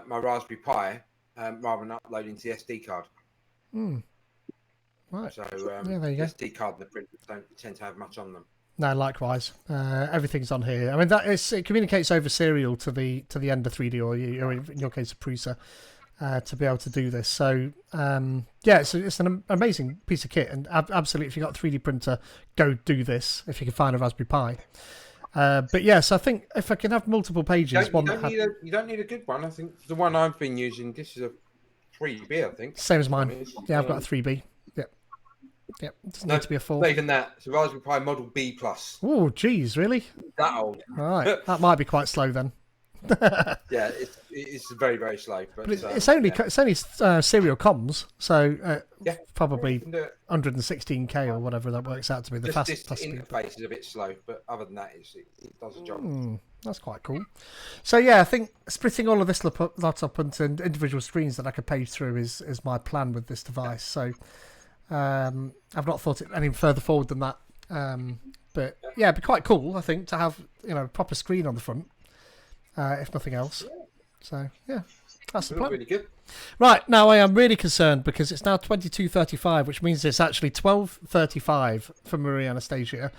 my Raspberry Pi rather than uploading to the SD card. Mm. Right. So there you go. SD card and the printers don't tend to have much on them. No, likewise. Everything's on here. I mean, it communicates over serial to the Ender 3D or in your case, a Prusa, to be able to do this. So it's an amazing piece of kit, and absolutely, if you've got a 3D printer, go do this if you can find a Raspberry Pi. But yes, I think if I can have multiple pages, you don't need a good one. I think the one I've been using, this is a 3B, I think. Same as mine. Yeah, I've got a 3B. Yep. It doesn't need to be a 4. Not even that. It's a Raspberry Pi Model B+. Oh, geez, really? That old. Right. That might be quite slow then. Yeah, it's very, very slow. But it's only serial comms, so probably you can do it. 116K or whatever that works out to be. The This fastest interface is a bit slow, but other than that, it does the job. That's quite cool. So yeah, I think splitting all of this lot up into individual screens that I could page through is my plan with this device. So I've not thought it any further forward than that. But yeah, it'd be quite cool, I think, to have a proper screen on the front, if nothing else. So yeah, that's the plan. Really good. Right, now I am really concerned because it's now 22:35, which means it's actually 12:35 for Maria Anastasia.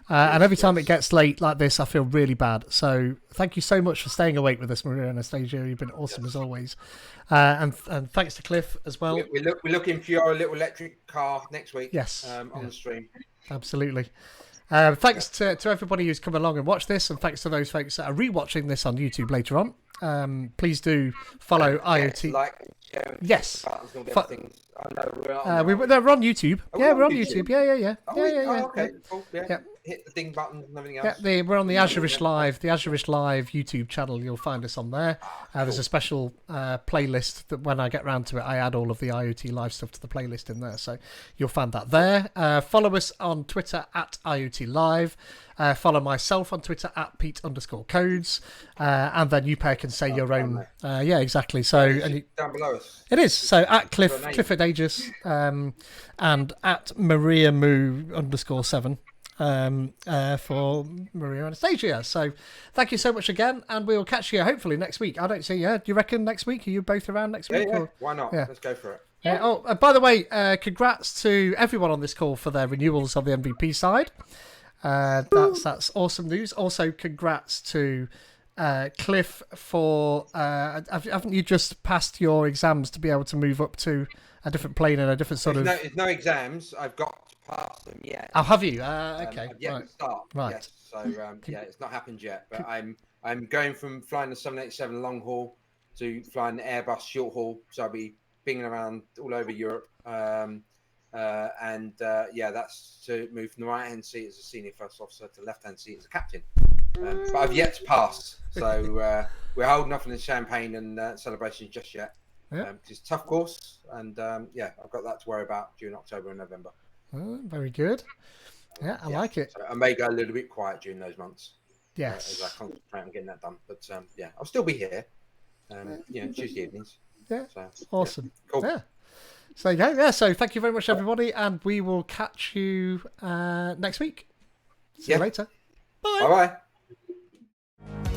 And every time it gets late like this, I feel really bad. So thank you so much for staying awake with us, Maria Anastasia. You've been awesome as always. And thanks to Cliff as well. We're looking for your little electric car next week. Yes. On the stream. Absolutely. Thanks to everybody who's come along and watched this, and thanks to those folks that are rewatching this on YouTube later on. Please do follow IoT. Yes. We're on YouTube. We're on YouTube. Yeah. Okay. Cool. Yeah. Hit the ding button and everything else. Yeah, we're on the Azurish Live YouTube channel. You'll find us on there. There's a special playlist that when I get round to it, I add all of the IoT Live stuff to the playlist in there. So you'll find that there. Follow us on Twitter at IoT Live. Follow myself on Twitter at Pete_codes. And then you can say your own. Yeah, exactly. So down below us. it is. So at Clifford Aegis, and at Maria Moo _7. For Maria Anastasia. So thank you so much again, and we'll catch you hopefully next week. I don't see you. Do you reckon next week? Are you both around next week? Yeah. Why not? Yeah. Let's go for it. Oh, by the way, congrats to everyone on this call for their renewals on the MVP side. That's awesome news. Also, congrats to Cliff for haven't you just passed your exams to be able to move up to a different plane and a different sort of? There's no exams. I've got past them yet. Oh, have you? Okay. I've yet to start. Right. Yes. So it's not happened yet. But I'm going from flying the 787 long haul to flying the Airbus short haul. So I'll be binging around all over Europe. That's to move from the right hand seat as a senior first officer to the left hand seat as a captain. But I've yet to pass. So we're holding off on the champagne and celebrations just yet. Yeah. It's a tough course, and I've got that to worry about during October and November. Oh, very good. Yeah, I like it. So I may go a little bit quiet during those months. Yes. As I concentrate on getting that done. But I'll still be here. Tuesday evenings. Yeah. So, awesome. Yeah. Cool. Yeah. So yeah. So thank you very much, everybody, and we will catch you next week. See you later. Bye. Bye.